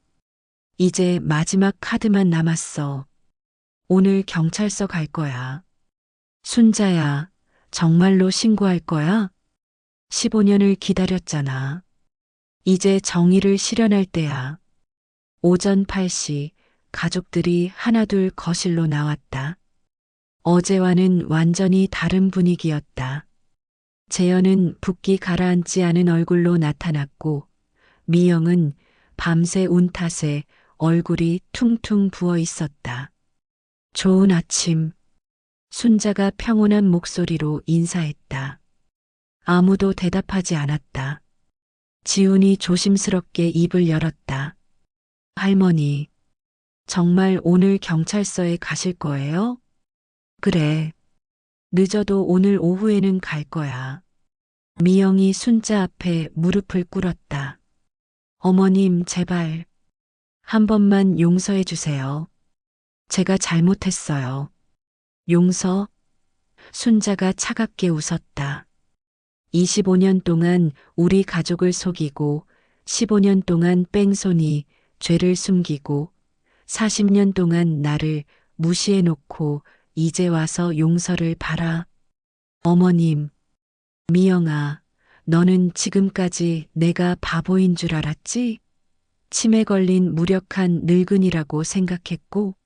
A: 이제 마지막 카드만 남았어. 오늘 경찰서 갈 거야. 순자야, 정말로 신고할 거야? 15년을 기다렸잖아. 이제 정의를 실현할 때야. 오전 8시 가족들이 하나둘 거실로 나왔다. 어제와는 완전히 다른 분위기였다. 재현은 붓기 가라앉지 않은 얼굴로 나타났고 미영은 밤새 운 탓에 얼굴이 퉁퉁 부어 있었다. 좋은 아침. 순자가 평온한 목소리로 인사했다. 아무도 대답하지 않았다. 지훈이 조심스럽게 입을 열었다. 할머니, 정말 오늘 경찰서에 가실 거예요? 그래. 늦어도 오늘 오후에는 갈 거야. 미영이 순자 앞에 무릎을 꿇었다. 어머님, 제발 한 번만 용서해 주세요. 제가 잘못했어요. 용서? 순자가 차갑게 웃었다. 25년 동안 우리 가족을 속이고 15년 동안 뺑소니, 죄를 숨기고 40년 동안 나를 무시해 놓고 이제 와서 용서를 바라. 어머님, 미영아, 너는 지금까지 내가 바보인 줄 알았지? 치매 걸린 무력한 늙은이라고 생각했고,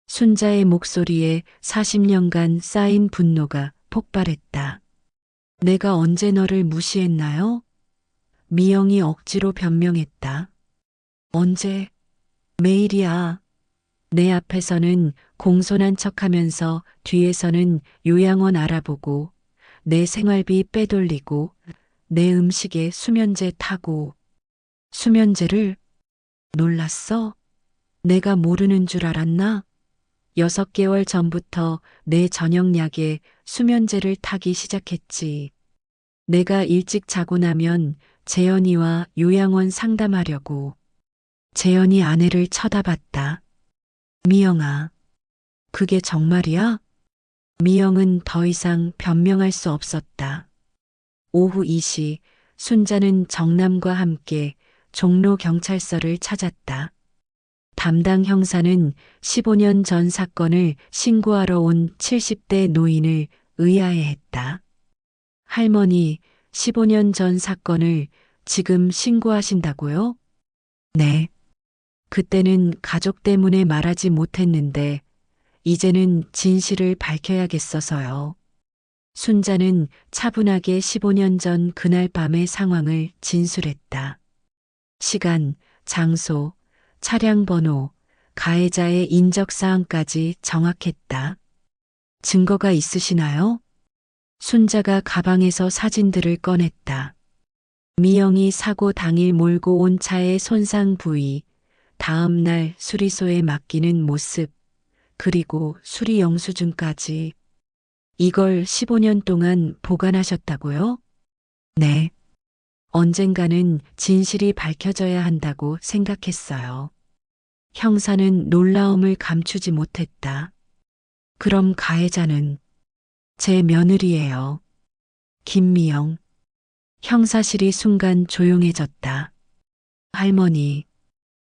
A: 순자의 목소리에 40년간 쌓인 분노가 폭발했다. 내가 언제 너를 무시했나요? 미영이 억지로 변명했다. 언제? 매일이야. 내 앞에서는 공손한 척하면서 뒤에서는 요양원 알아보고 내 생활비 빼돌리고 내 음식에 수면제 타고 수면제를 놀랐어? 내가 모르는 줄 알았나? 6개월 전부터 내 저녁약에 수면제를 타기 시작했지. 내가 일찍 자고 나면 재현이와 요양원 상담하려고. 재현이 아내를 쳐다봤다. 미영아, 그게 정말이야? 미영은 더 이상 변명할 수 없었다. 오후 2시 순자는 정남과 함께 종로 경찰서를 찾았다. 담당 형사는 15년 전 사건을 신고하러 온 70대 노인을 의아해했다. 할머니, 15년 전 사건을 지금 신고하신다고요? 네. 그때는 가족 때문에 말하지 못했는데 이제는 진실을 밝혀야겠어서요. 순자는 차분하게 15년 전 그날 밤의 상황을 진술했다. 시간, 장소, 차량 번호, 가해자의 인적 사항까지 정확했다. 증거가 있으시나요? 순자가 가방에서 사진들을 꺼냈다. 미영이 사고 당일 몰고 온 차의 손상 부위, 다음 날 수리소에 맡기는 모습, 그리고 수리 영수증까지. 이걸 15년 동안 보관하셨다고요? 네. 언젠가는 진실이 밝혀져야 한다고 생각했어요. 형사는 놀라움을 감추지 못했다. 그럼 가해자는 제 며느리예요. 김미영. 형사실이 순간 조용해졌다. 할머니,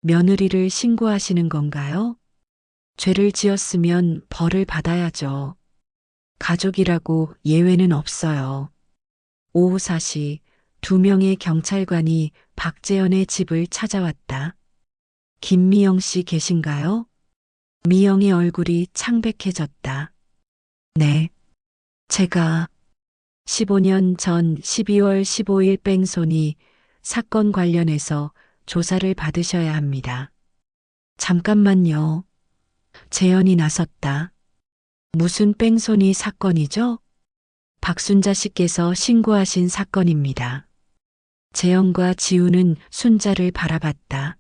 A: 며느리를 신고하시는 건가요? 죄를 지었으면 벌을 받아야죠. 가족이라고 예외는 없어요. 오후 4시 2명의 경찰관이 박재현의 집을 찾아왔다. 김미영 씨 계신가요? 미영의 얼굴이 창백해졌다. 네. 제가 15년 전 12월 15일 뺑소니 사건 관련해서 조사를 받으셔야 합니다. 잠깐만요. 재현이 나섰다. 무슨 뺑소니 사건이죠? 박순자 씨께서 신고하신 사건입니다. 재현과 지우는 순자를 바라봤다.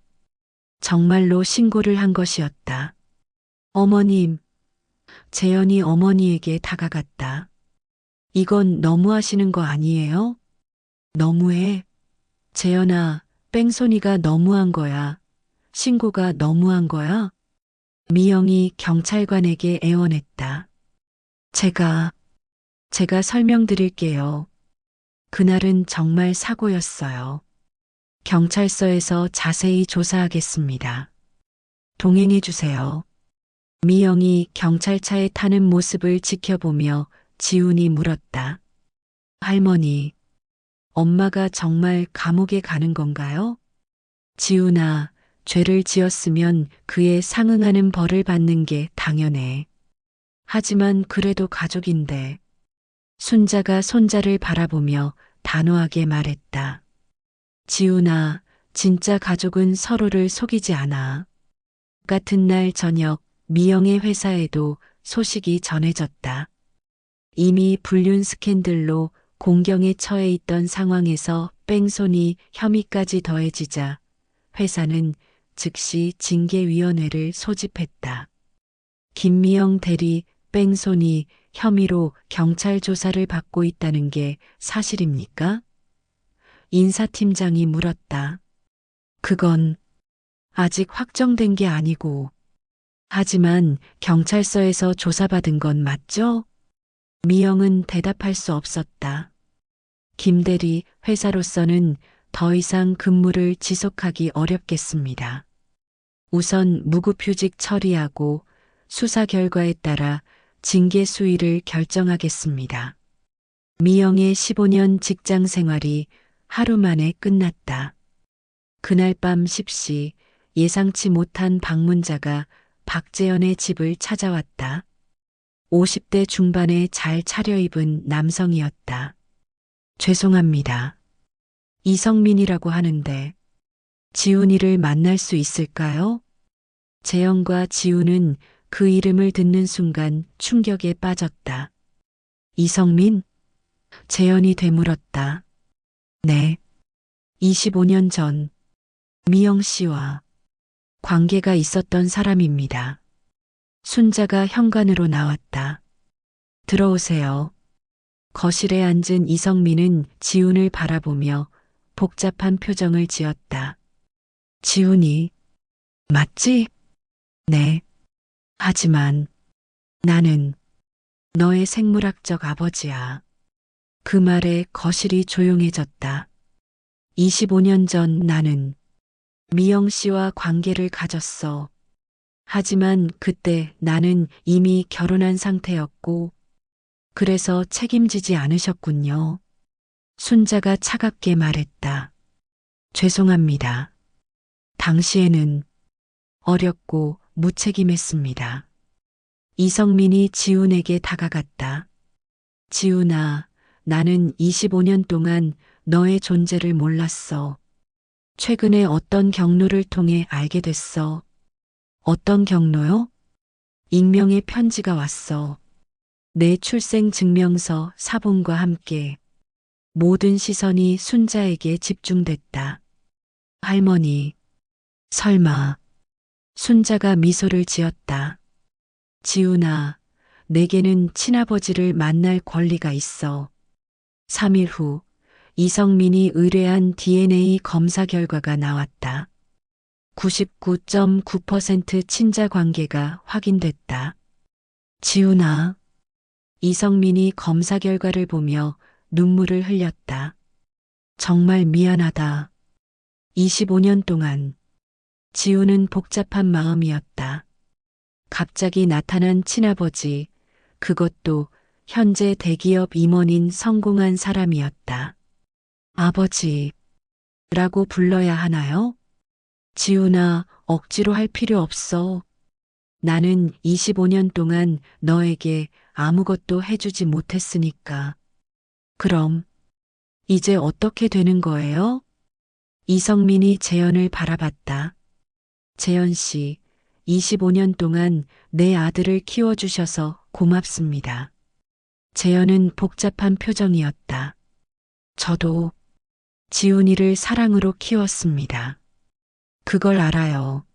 A: 정말로 신고를 한 것이었다. 어머님, 재현이 어머니에게 다가갔다. 이건 너무하시는 거 아니에요? 너무해. 재현아, 뺑소니가 너무한 거야. 신고가 너무한 거야? 미영이 경찰관에게 애원했다. 제가 설명드릴게요. 그날은 정말 사고였어요. 경찰서에서 자세히 조사하겠습니다. 동행해 주세요. 미영이 경찰차에 타는 모습을 지켜보며 지훈이 물었다. 할머니, 엄마가 정말 감옥에 가는 건가요? 지훈아, 죄를 지었으면 그에 상응하는 벌을 받는 게 당연해. 하지만 그래도 가족인데. 순자가 손자를 바라보며 단호하게 말했다. 지훈아, 진짜 가족은 서로를 속이지 않아. 같은 날 저녁 미영의 회사에도 소식이 전해졌다. 이미 불륜 스캔들로 공경에 처해 있던 상황에서 뺑소니 혐의까지 더해지자 회사는 즉시 징계위원회를 소집했다. 김미영 대리 뺑소니 혐의로 경찰 조사를 받고 있다는 게 사실입니까? 인사팀장이 물었다. 그건 아직 확정된 게 아니고. 하지만 경찰서에서 조사받은 건 맞죠? 미영은 대답할 수 없었다. 김대리 회사로서는 더 이상 근무를 지속하기 어렵겠습니다. 우선 무급휴직 처리하고 수사 결과에 따라 징계 수위를 결정하겠습니다. 미영의 15년 직장 생활이 하루 만에 끝났다. 그날 밤 10시 예상치 못한 방문자가 박재현의 집을 찾아왔다. 50대 중반에 잘 차려입은 남성이었다. 죄송합니다. 이성민이라고 하는데 지훈이를 만날 수 있을까요? 재영과 지우는 그 이름을 듣는 순간 충격에 빠졌다. 이성민? 재현이 되물었다. 네. 25년 전 미영 씨와 관계가 있었던 사람입니다. 순자가 현관으로 나왔다. 들어오세요. 거실에 앉은 이성민은 지훈을 바라보며 복잡한 표정을 지었다. 지훈이, 맞지? 네. 하지만 나는 너의 생물학적 아버지야. 그 말에 거실이 조용해졌다. 25년 전 나는 미영 씨와 관계를 가졌어. 하지만 그때 나는 이미 결혼한 상태였고, 그래서 책임지지 않으셨군요. 순자가 차갑게 말했다. 죄송합니다. 당시에는 어렸고 무책임했습니다. 이성민이 지훈에게 다가갔다. 지훈아, 나는 25년 동안 너의 존재를 몰랐어. 최근에 어떤 경로를 통해 알게 됐어. 어떤 경로요? 익명의 편지가 왔어. 내 출생 증명서 사본과 함께 모든 시선이 순자에게 집중됐다. 할머니, 설마. 순자가 미소를 지었다. 지훈아, 내게는 친아버지를 만날 권리가 있어. 3일 후 이성민이 의뢰한 DNA 검사 결과가 나왔다. 99.9% 친자 관계가 확인됐다. 지훈아, 이성민이 검사 결과를 보며 눈물을 흘렸다. 정말 미안하다. 25년 동안 지훈은 복잡한 마음이었다. 갑자기 나타난 친아버지, 그것도 현재 대기업 임원인 성공한 사람이었다. 아버지라고 불러야 하나요? 지훈아, 억지로 할 필요 없어. 나는 25년 동안 너에게 아무것도 해주지 못했으니까. 그럼, 이제 어떻게 되는 거예요? 이성민이 재현을 바라봤다. 재현 씨, 25년 동안 내 아들을 키워주셔서 고맙습니다. 재현은 복잡한 표정이었다. 저도 지훈이를 사랑으로 키웠습니다. 그걸 알아요.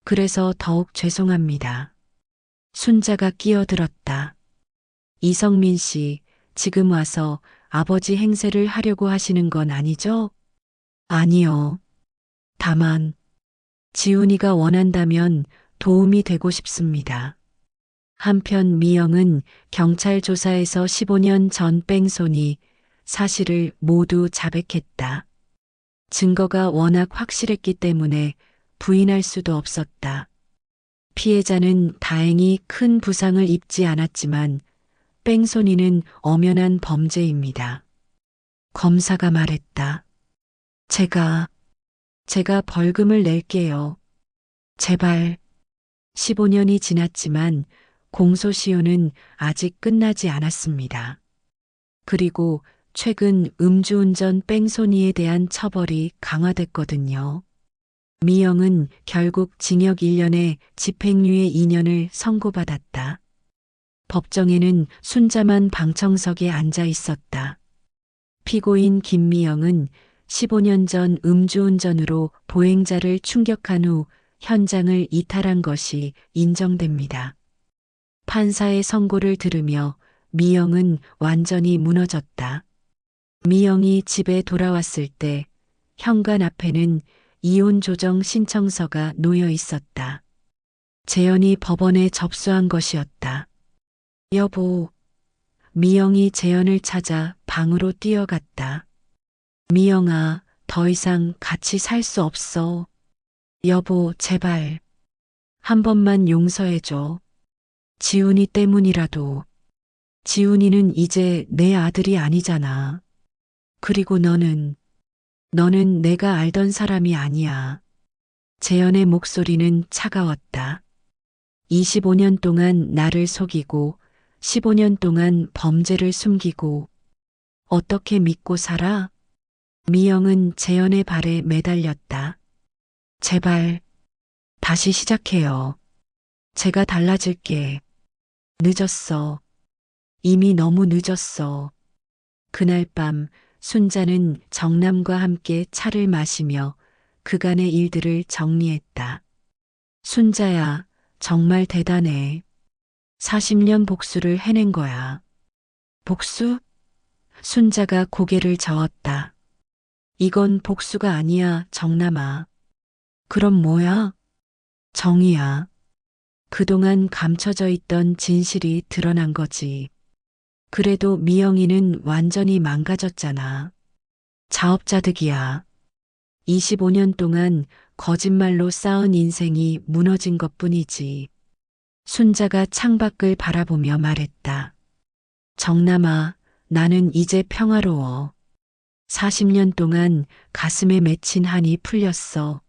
A: 그래서 더욱 죄송합니다. 순자가 끼어들었다. 이성민 씨, 지금 와서 아버지 행세를 하려고 하시는 건 아니죠? 아니요. 다만, 지훈이가 원한다면 도움이 되고 싶습니다. 한편 미영은 경찰 조사에서 15년 전 뺑소니 사실을 모두 자백했다. 증거가 워낙 확실했기 때문에 부인할 수도 없었다. 피해자는 다행히 큰 부상을 입지 않았지만 뺑소니는 엄연한 범죄입니다. 검사가 말했다. 제가 벌금을 낼게요. 제발. 15년이 지났지만 공소시효는 아직 끝나지 않았습니다. 그리고 최근 음주운전 뺑소니에 대한 처벌이 강화됐거든요. 미영은 결국 징역 1년에 집행유예 2년을 선고받았다. 법정에는 순자만 방청석에 앉아 있었다. 피고인 김미영은 15년 전 음주운전으로 보행자를 충격한 후 현장을 이탈한 것이 인정됩니다. 판사의 선고를 들으며 미영은 완전히 무너졌다. 미영이 집에 돌아왔을 때 현관 앞에는 이혼 조정 신청서가 놓여 있었다. 재현이 법원에 접수한 것이었다. 여보, 미영이 재현을 찾아 방으로 뛰어갔다. 미영아, 더 이상 같이 살 수 없어. 여보, 제발. 한 번만 용서해줘. 지훈이 때문이라도. 지훈이는 이제 내 아들이 아니잖아. 그리고 너는 내가 알던 사람이 아니야. 재현의 목소리는 차가웠다. 25년 동안 나를 속이고 15년 동안 범죄를 숨기고 어떻게 믿고 살아? 미영은 재현의 발에 매달렸다. 제발, 다시 시작해요. 제가 달라질게. 늦었어. 이미 너무 늦었어. 그날 밤 순자는 정남과 함께 차를 마시며 그간의 일들을 정리했다. 순자야, 정말 대단해. 40년 복수를 해낸 거야. 복수? 순자가 고개를 저었다. 이건 복수가 아니야, 정남아. 그럼 뭐야? 정의야. 그동안 감춰져 있던 진실이 드러난 거지. 그래도 미영이는 완전히 망가졌잖아. 자업자득이야. 25년 동안 거짓말로 쌓은 인생이 무너진 것뿐이지. 순자가 창밖을 바라보며 말했다. 정남아, 나는 이제 평화로워. 40년 동안 가슴에 맺힌 한이 풀렸어.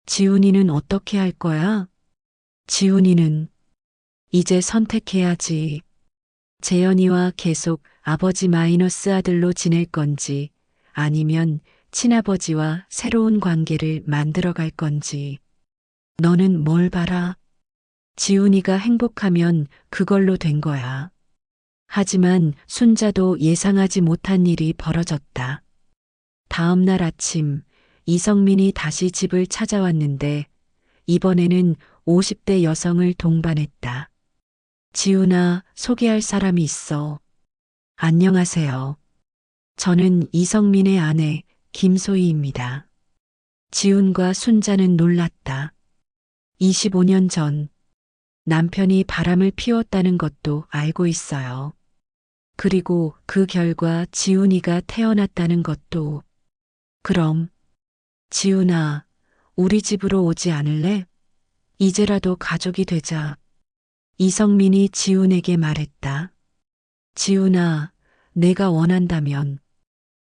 A: 지훈이는 어떻게 할 거야? 지훈이는 이제 선택해야지. 재현이와 계속 아버지 마이너스 아들로 지낼 건지 아니면 친아버지와 새로운 관계를 만들어갈 건지. 너는 뭘 바라? 지훈이가 행복하면 그걸로 된 거야. 하지만 순자도 예상하지 못한 일이 벌어졌다. 다음 날 아침 이성민이 다시 집을 찾아왔는데 이번에는 50대 여성을 동반했다. 지훈아, 소개할 사람이 있어. 안녕하세요. 저는 이성민의 아내 김소희입니다. 지훈과 순자는 놀랐다. 25년 전 남편이 바람을 피웠다는 것도 알고 있어요. 그리고 그 결과 지훈이가 태어났다는 것도. 그럼 지훈아, 우리 집으로 오지 않을래? 이제라도 가족이 되자. 이성민이 지훈에게 말했다. 지훈아, 내가 원한다면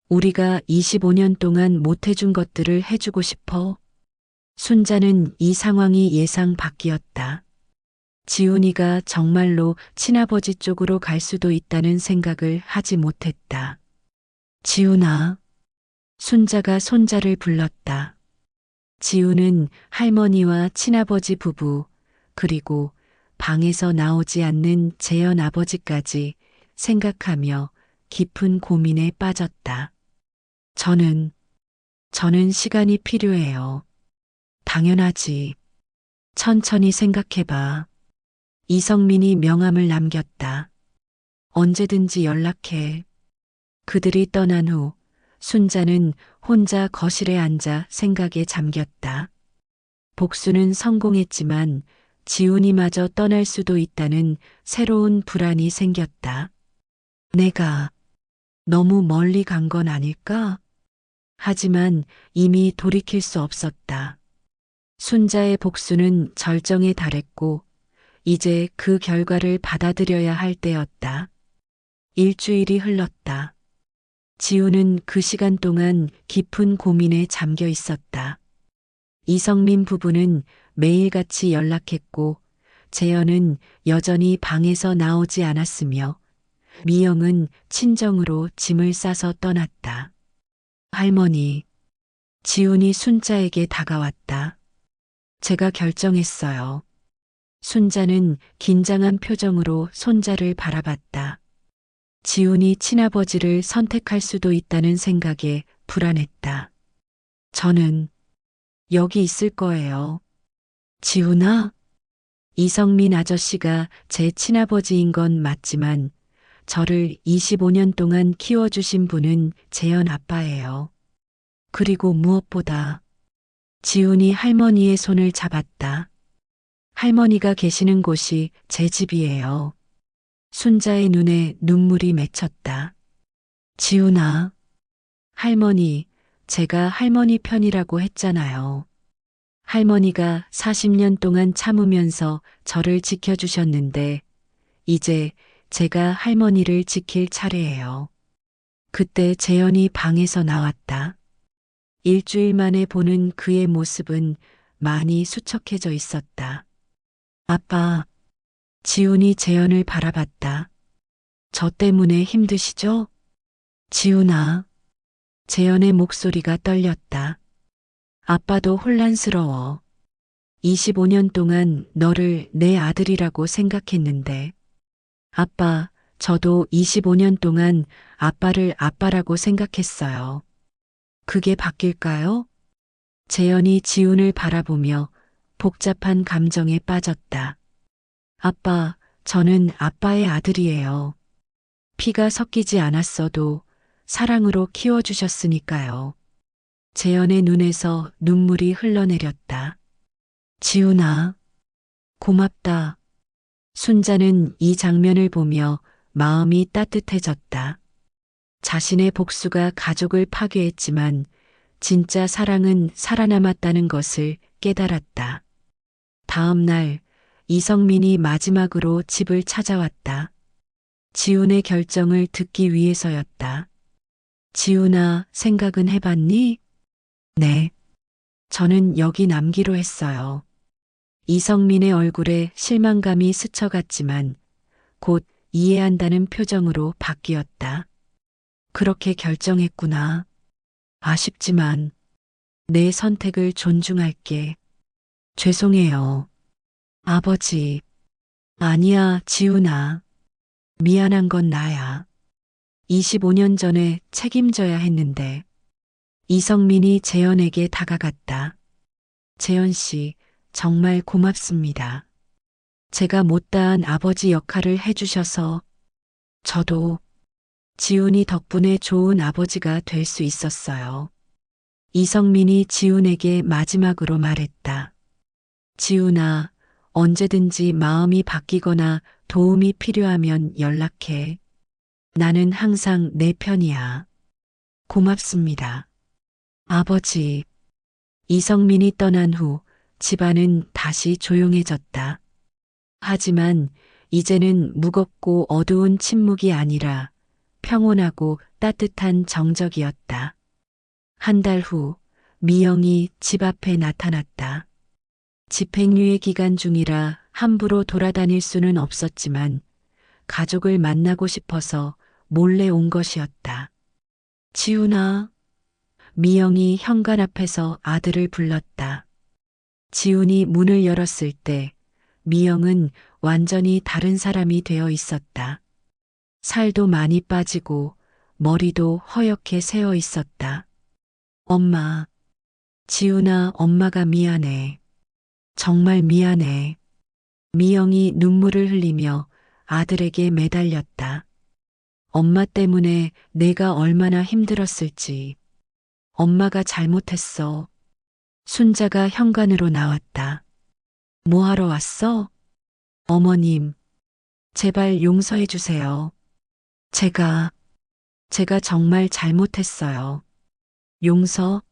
A: 우리가 25년 동안 못해준 것들을 해주고 싶어. 순자는 이 상황이 예상 밖이었다. 지훈이가 정말로 친아버지 쪽으로 갈 수도 있다는 생각을 하지 못했다. 지훈아. 순자가 손자를 불렀다. 지훈은 할머니와 친아버지 부부, 그리고 방에서 나오지 않는 재현 아버지까지 생각하며 깊은 고민에 빠졌다. 저는 시간이 필요해요. 당연하지. 천천히 생각해봐. 이성민이 명함을 남겼다. 언제든지 연락해. 그들이 떠난 후 순자는 혼자 거실에 앉아 생각에 잠겼다. 복수는 성공했지만 지훈이마저 떠날 수도 있다는 새로운 불안이 생겼다. 내가 너무 멀리 간 건 아닐까? 하지만 이미 돌이킬 수 없었다. 순자의 복수는 절정에 달했고 이제 그 결과를 받아들여야 할 때였다. 일주일이 흘렀다. 지훈은 그 시간 동안 깊은 고민에 잠겨 있었다. 이성민 부부는 매일같이 연락했고 재현은 여전히 방에서 나오지 않았으며 미영은 친정으로 짐을 싸서 떠났다. 할머니, 지훈이 순자에게 다가왔다. 제가 결정했어요. 순자는 긴장한 표정으로 손자를 바라봤다. 지훈이 친아버지를 선택할 수도 있다는 생각에 불안했다. 저는 여기 있을 거예요. 지훈아? 이성민 아저씨가 제 친아버지인 건 맞지만 저를 25년 동안 키워주신 분은 재현 아빠예요. 그리고 무엇보다 지훈이 할머니의 손을 잡았다. 할머니가 계시는 곳이 제 집이에요. 순자의 눈에 눈물이 맺혔다. 지훈아, 할머니, 제가 할머니 편이라고 했잖아요. 할머니가 40년 동안 참으면서 저를 지켜주셨는데 이제 제가 할머니를 지킬 차례예요. 그때 재현이 방에서 나왔다. 일주일 만에 보는 그의 모습은 많이 수척해져 있었다. 아빠, 지훈이 재현을 바라봤다. 저 때문에 힘드시죠? 지훈아. 재현의 목소리가 떨렸다. 아빠도 혼란스러워. 25년 동안 너를 내 아들이라고 생각했는데. 아빠, 저도 25년 동안 아빠를 아빠라고 생각했어요. 그게 바뀔까요? 재현이 지훈을 바라보며 복잡한 감정에 빠졌다. 아빠, 저는 아빠의 아들이에요. 피가 섞이지 않았어도 사랑으로 키워주셨으니까요. 재현의 눈에서 눈물이 흘러내렸다. 지훈아, 고맙다. 순자는 이 장면을 보며 마음이 따뜻해졌다. 자신의 복수가 가족을 파괴했지만 진짜 사랑은 살아남았다는 것을 깨달았다. 다음 날 이성민이 마지막으로 집을 찾아왔다. 지훈의 결정을 듣기 위해서였다. 지훈아, 생각은 해봤니? 네. 저는 여기 남기로 했어요. 이성민의 얼굴에 실망감이 스쳐갔지만 곧 이해한다는 표정으로 바뀌었다. 그렇게 결정했구나. 아쉽지만 내 선택을 존중할게. 죄송해요. 아버지. 아니야, 지훈아. 미안한 건 나야. 25년 전에 책임져야 했는데. 이성민이 재현에게 다가갔다. 재현 씨, 정말 고맙습니다. 제가 못다한 아버지 역할을 해주셔서 저도 지훈이 덕분에 좋은 아버지가 될 수 있었어요. 이성민이 지훈에게 마지막으로 말했다. 지훈아, 언제든지 마음이 바뀌거나 도움이 필요하면 연락해. 나는 항상 내 편이야. 고맙습니다. 아버지. 이성민이 떠난 후 집안은 다시 조용해졌다. 하지만 이제는 무겁고 어두운 침묵이 아니라 평온하고 따뜻한 정적이었다. 한 달 후 미영이 집 앞에 나타났다. 집행유예 기간 중이라 함부로 돌아다닐 수는 없었지만 가족을 만나고 싶어서 몰래 온 것이었다. 지훈아. 미영이 현관 앞에서 아들을 불렀다. 지훈이 문을 열었을 때 미영은 완전히 다른 사람이 되어 있었다. 살도 많이 빠지고 머리도 허옇게 새어 있었다. 엄마. 지훈아, 엄마가 미안해. 정말 미안해. 미영이 눈물을 흘리며 아들에게 매달렸다. 엄마 때문에 내가 얼마나 힘들었을지. 엄마가 잘못했어. 순자가 현관으로 나왔다. 뭐 하러 왔어? 어머님, 제발 용서해 주세요. 제가 정말 잘못했어요. 용서?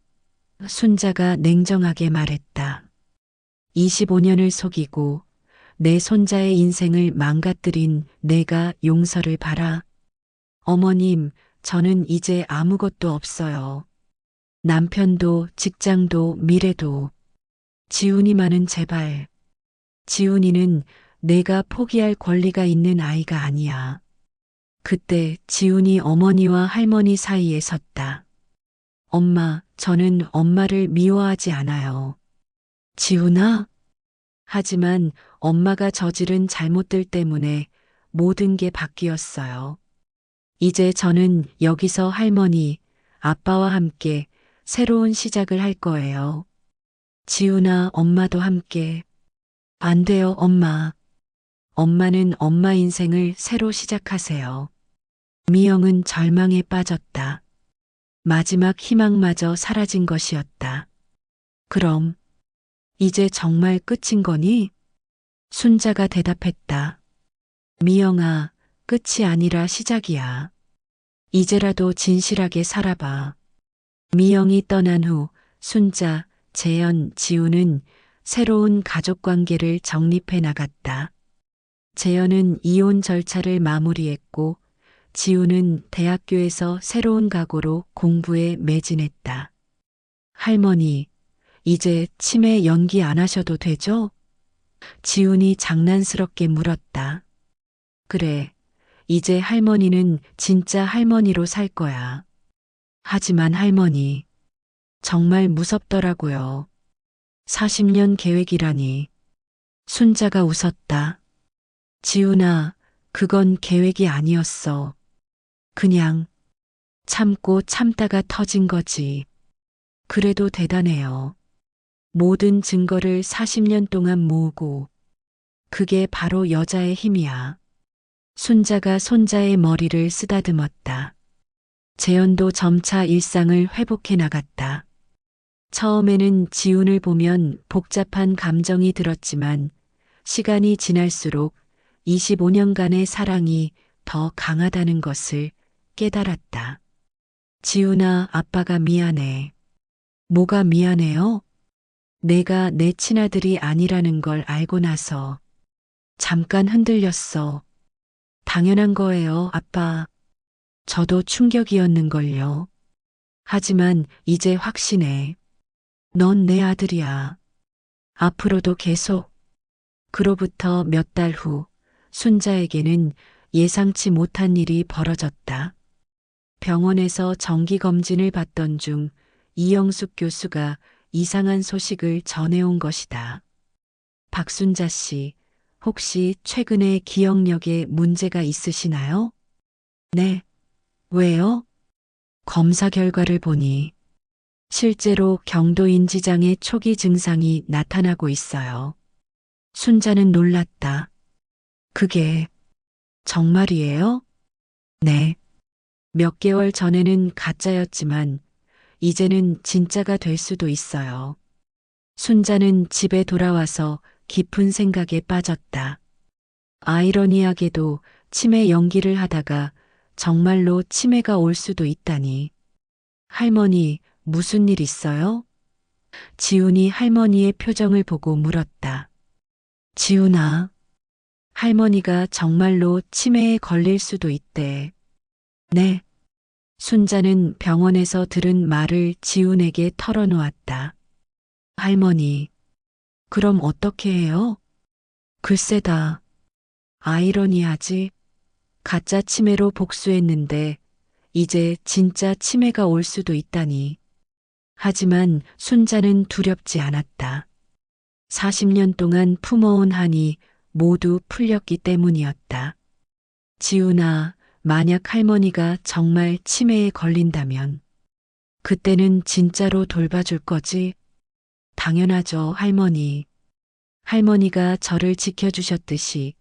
A: 순자가 냉정하게 말했다. 25년을 속이고 내 손자의 인생을 망가뜨린 내가 용서를 바라. 어머님, 저는 이제 아무것도 없어요. 남편도 직장도 미래도. 지훈이만은 제발. 지훈이는 내가 포기할 권리가 있는 아이가 아니야. 그때 지훈이 어머니와 할머니 사이에 섰다. 엄마, 저는 엄마를 미워하지 않아요. 지훈아? 하지만 엄마가 저지른 잘못들 때문에 모든 게 바뀌었어요. 이제 저는 여기서 할머니, 아빠와 함께 새로운 시작을 할 거예요. 지훈아, 엄마도 함께. 안 돼요, 엄마. 엄마는 엄마 인생을 새로 시작하세요. 미영은 절망에 빠졌다. 마지막 희망마저 사라진 것이었다. 그럼, 이제 정말 끝인 거니? 순자가 대답했다. 미영아, 끝이 아니라 시작이야. 이제라도 진실하게 살아봐. 미영이 떠난 후 순자, 재현, 지우는 새로운 가족 관계를 정립해 나갔다. 재현은 이혼 절차를 마무리했고 지우는 대학교에서 새로운 각오로 공부에 매진했다. 할머니, 이제 치매 연기 안 하셔도 되죠? 지훈이 장난스럽게 물었다. 그래, 이제 할머니는 진짜 할머니로 살 거야. 하지만 할머니, 정말 무섭더라고요. 40년 계획이라니. 순자가 웃었다. 지훈아, 그건 계획이 아니었어. 그냥 참고 참다가 터진 거지. 그래도 대단해요. 모든 증거를 40년 동안 모으고 그게 바로 여자의 힘이야. 순자가 손자의 머리를 쓰다듬었다. 재현도 점차 일상을 회복해 나갔다. 처음에는 지훈을 보면 복잡한 감정이 들었지만 시간이 지날수록 25년간의 사랑이 더 강하다는 것을 깨달았다. 지훈아, 아빠가 미안해. 뭐가 미안해요? 내가 내 친아들이 아니라는 걸 알고 나서 잠깐 흔들렸어. 당연한 거예요, 아빠. 저도 충격이었는걸요. 하지만 이제 확신해. 넌 내 아들이야. 앞으로도 계속. 그로부터 몇 달 후, 순자에게는 예상치 못한 일이 벌어졌다. 병원에서 정기검진을 받던 중 이영숙 교수가 이상한 소식을 전해온 것이다. 박순자 씨, 혹시 최근에 기억력에 문제가 있으시나요? 네. 왜요? 검사 결과를 보니 실제로 경도인지장의 초기 증상이 나타나고 있어요. 순자는 놀랐다. 그게 정말이에요? 네. 몇 개월 전에는 가짜였지만 이제는 진짜가 될 수도 있어요. 순자는 집에 돌아와서 깊은 생각에 빠졌다. 아이러니하게도 치매 연기를 하다가 정말로 치매가 올 수도 있다니. 할머니, 무슨 일 있어요? 지훈이 할머니의 표정을 보고 물었다. 지훈아, 할머니가 정말로 치매에 걸릴 수도 있대. 네. 순자는 병원에서 들은 말을 지훈에게 털어놓았다. 할머니, 그럼 어떻게 해요? 글쎄다. 아이러니하지. 가짜 치매로 복수했는데 이제 진짜 치매가 올 수도 있다니. 하지만 순자는 두렵지 않았다. 40년 동안 품어온 한이 모두 풀렸기 때문이었다. 지훈아, 만약 할머니가 정말 치매에 걸린다면 그때는 진짜로 돌봐줄 거지? 당연하죠, 할머니. 할머니가 저를 지켜주셨듯이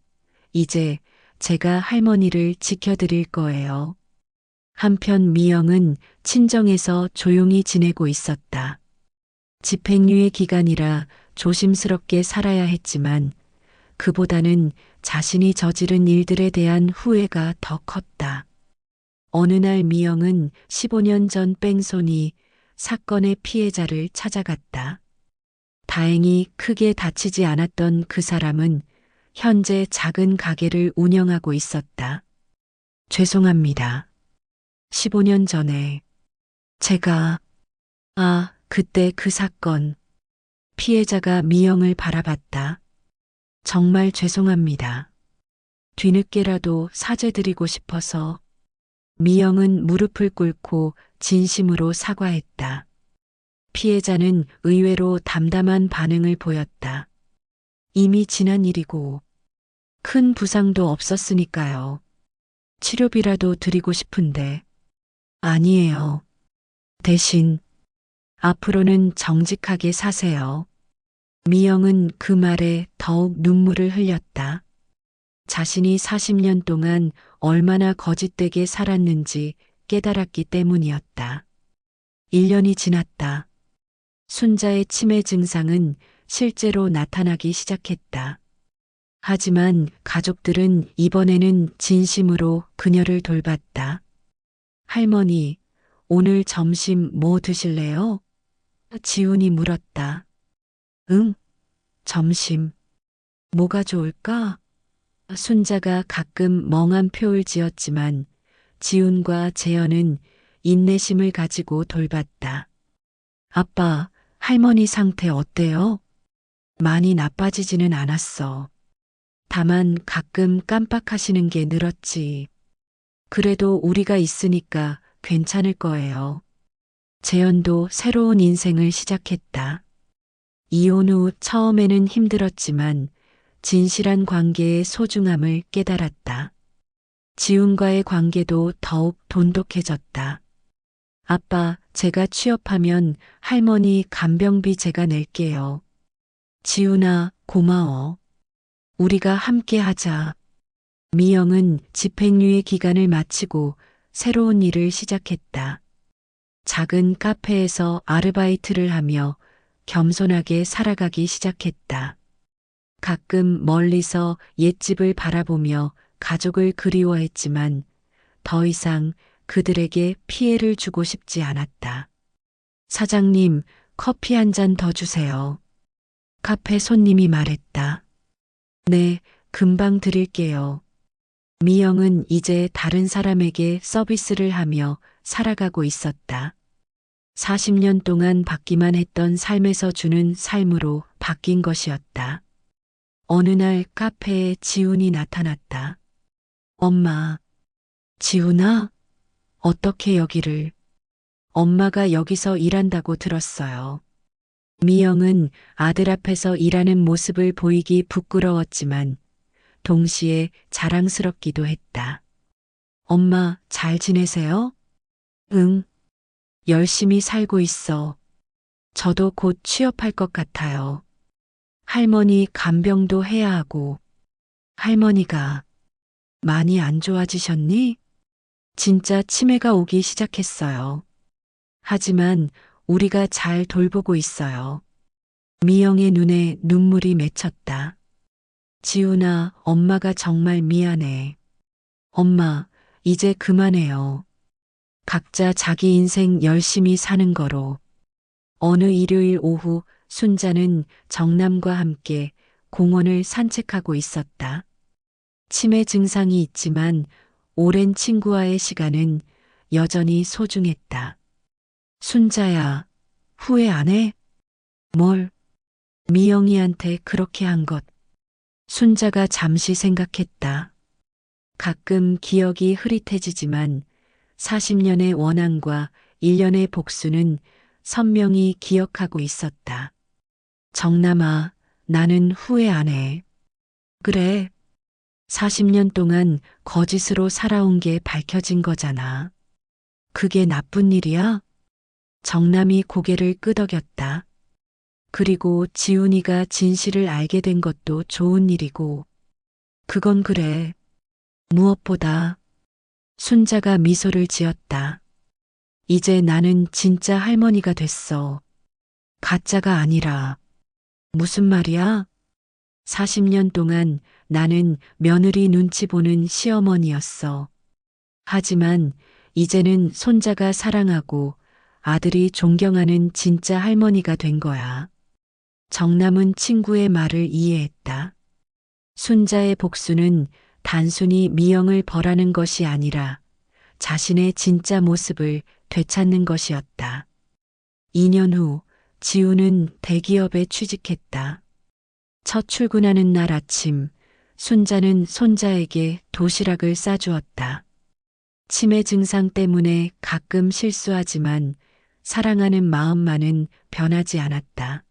A: 이제 제가 할머니를 지켜드릴 거예요. 한편 미영은 친정에서 조용히 지내고 있었다. 집행유예 기간이라 조심스럽게 살아야 했지만 그보다는 자신이 저지른 일들에 대한 후회가 더 컸다. 어느 날 미영은 15년 전 뺑소니 사건의 피해자를 찾아갔다. 다행히 크게 다치지 않았던 그 사람은 현재 작은 가게를 운영하고 있었다. 죄송합니다. 15년 전에 제가, 그때 그 사건. 피해자가 미영을 바라봤다. 정말 죄송합니다. 뒤늦게라도 사죄드리고 싶어서. 미영은 무릎을 꿇고 진심으로 사과했다. 피해자는 의외로 담담한 반응을 보였다. 이미 지난 일이고 큰 부상도 없었으니까요. 치료비라도 드리고 싶은데. 아니에요. 대신 앞으로는 정직하게 사세요. 미영은 그 말에 더욱 눈물을 흘렸다. 자신이 40년 동안 얼마나 거짓되게 살았는지 깨달았기 때문이었다. 1년이 지났다. 순자의 치매 증상은 실제로 나타나기 시작했다. 하지만 가족들은 이번에는 진심으로 그녀를 돌봤다. 할머니, 오늘 점심 뭐 드실래요? 지훈이 물었다. 응, 점심. 뭐가 좋을까? 순자가 가끔 멍한 표를 지었지만 지훈과 재현은 인내심을 가지고 돌봤다. 아빠, 할머니 상태 어때요? 많이 나빠지지는 않았어. 다만 가끔 깜빡하시는 게 늘었지. 그래도 우리가 있으니까 괜찮을 거예요. 재현도 새로운 인생을 시작했다. 이혼 후 처음에는 힘들었지만 진실한 관계의 소중함을 깨달았다. 지훈과의 관계도 더욱 돈독해졌다. 아빠, 제가 취업하면 할머니 간병비 제가 낼게요. 지훈아, 고마워. 우리가 함께 하자. 미영은 집행유예 기간을 마치고 새로운 일을 시작했다. 작은 카페에서 아르바이트를 하며 겸손하게 살아가기 시작했다. 가끔 멀리서 옛집을 바라보며 가족을 그리워했지만 더 이상 그들에게 피해를 주고 싶지 않았다. 사장님, 커피 한 잔 더 주세요. 카페 손님이 말했다. 네, 금방 드릴게요. 미영은 이제 다른 사람에게 서비스를 하며 살아가고 있었다. 40년 동안 받기만 했던 삶에서 주는 삶으로 바뀐 것이었다. 어느 날 카페에 지훈이 나타났다. 엄마, 지훈아? 어떻게 여기를? 엄마가 여기서 일한다고 들었어요. 미영은 아들 앞에서 일하는 모습을 보이기 부끄러웠지만 동시에 자랑스럽기도 했다. 엄마, 잘 지내세요? 응, 열심히 살고 있어. 저도 곧 취업할 것 같아요. 할머니 간병도 해야 하고. 할머니가 많이 안 좋아지셨니? 진짜 치매가 오기 시작했어요. 하지만 우리가 잘 돌보고 있어요. 미영의 눈에 눈물이 맺혔다. 지훈아, 엄마가 정말 미안해. 엄마, 이제 그만해요. 각자 자기 인생 열심히 사는 거로. 어느 일요일 오후 순자는 정남과 함께 공원을 산책하고 있었다. 치매 증상이 있지만 오랜 친구와의 시간은 여전히 소중했다. 순자야, 후회 안 해? 뭘? 미영이한테 그렇게 한 것. 순자가 잠시 생각했다. 가끔 기억이 흐릿해지지만 40년의 원한과 1년의 복수는 선명히 기억하고 있었다. 정남아, 나는 후회 안 해. 그래. 40년 동안 거짓으로 살아온 게 밝혀진 거잖아. 그게 나쁜 일이야? 정남이 고개를 끄덕였다. 그리고 지훈이가 진실을 알게 된 것도 좋은 일이고. 그건 그래. 무엇보다 순자가 미소를 지었다. 이제 나는 진짜 할머니가 됐어. 가짜가 아니라. 무슨 말이야? 40년 동안 나는 며느리 눈치 보는 시어머니였어. 하지만 이제는 손자가 사랑하고 아들이 존경하는 진짜 할머니가 된 거야. 정남은 친구의 말을 이해했다. 순자의 복수는 단순히 미영을 벌하는 것이 아니라 자신의 진짜 모습을 되찾는 것이었다. 2년 후 지우는 대기업에 취직했다. 첫 출근하는 날 아침, 순자는 손자에게 도시락을 싸주었다. 치매 증상 때문에 가끔 실수하지만 사랑하는 마음만은 변하지 않았다.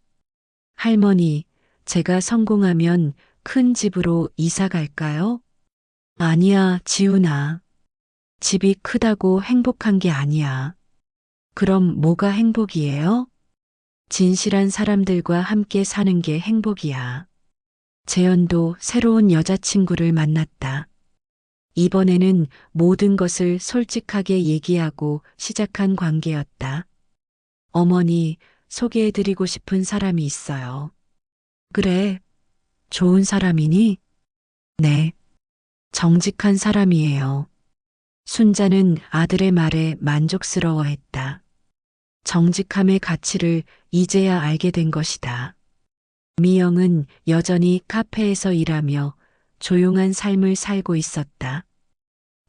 A: 할머니, 제가 성공하면 큰 집으로 이사 갈까요? 아니야, 지훈아. 집이 크다고 행복한 게 아니야. 그럼 뭐가 행복이에요? 진실한 사람들과 함께 사는 게 행복이야. 재현도 새로운 여자친구를 만났다. 이번에는 모든 것을 솔직하게 얘기하고 시작한 관계였다. 어머니, 소개해드리고 싶은 사람이 있어요. 그래, 좋은 사람이니? 네, 정직한 사람이에요. 순자는 아들의 말에 만족스러워했다. 정직함의 가치를 이제야 알게 된 것이다. 미영은 여전히 카페에서 일하며 조용한 삶을 살고 있었다.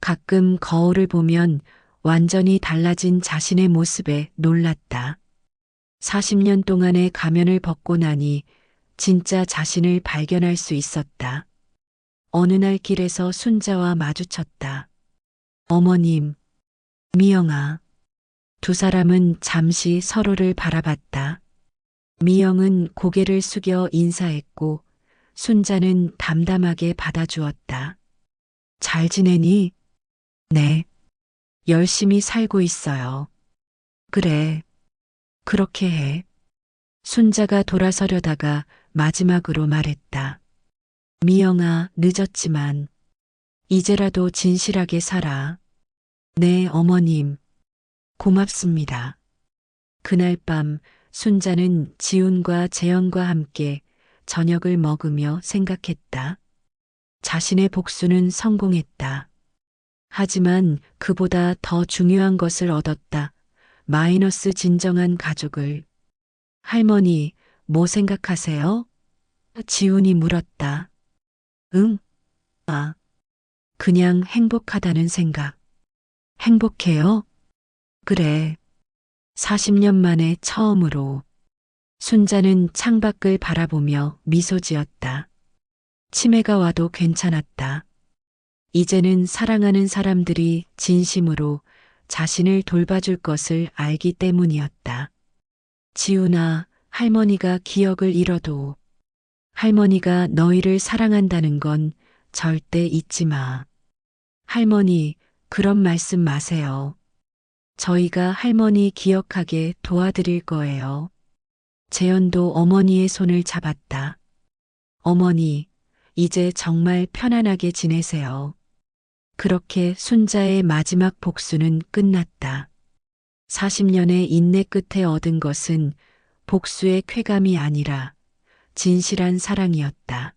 A: 가끔 거울을 보면 완전히 달라진 자신의 모습에 놀랐다. 40년 동안의 가면을 벗고 나니 진짜 자신을 발견할 수 있었다. 어느 날 길에서 순자와 마주쳤다. 어머님, 미영아. 두 사람은 잠시 서로를 바라봤다. 미영은 고개를 숙여 인사했고 순자는 담담하게 받아주었다. 잘 지내니? 네. 열심히 살고 있어요. 그래. 그렇게 해. 순자가 돌아서려다가 마지막으로 말했다. 미영아, 늦었지만 이제라도 진실하게 살아. 네, 어머님. 고맙습니다. 그날 밤 순자는 지훈과 재영과 함께 저녁을 먹으며 생각했다. 자신의 복수는 성공했다. 하지만 그보다 더 중요한 것을 얻었다. 마이너스 진정한 가족을. 할머니, 뭐 생각하세요? 지훈이 물었다. 응? 아, 그냥 행복하다는 생각. 행복해요? 그래. 40년 만에 처음으로. 순자는 창밖을 바라보며 미소 지었다. 치매가 와도 괜찮았다. 이제는 사랑하는 사람들이 진심으로 자신을 돌봐줄 것을 알기 때문이었다. 지훈아, 할머니가 기억을 잃어도 할머니가 너희를 사랑한다는 건 절대 잊지 마. 할머니, 그런 말씀 마세요. 저희가 할머니 기억하게 도와드릴 거예요. 재현도 어머니의 손을 잡았다. 어머니, 이제 정말 편안하게 지내세요. 그렇게 순자의 마지막 복수는 끝났다. 40년의 인내 끝에 얻은 것은 복수의 쾌감이 아니라 진실한 사랑이었다.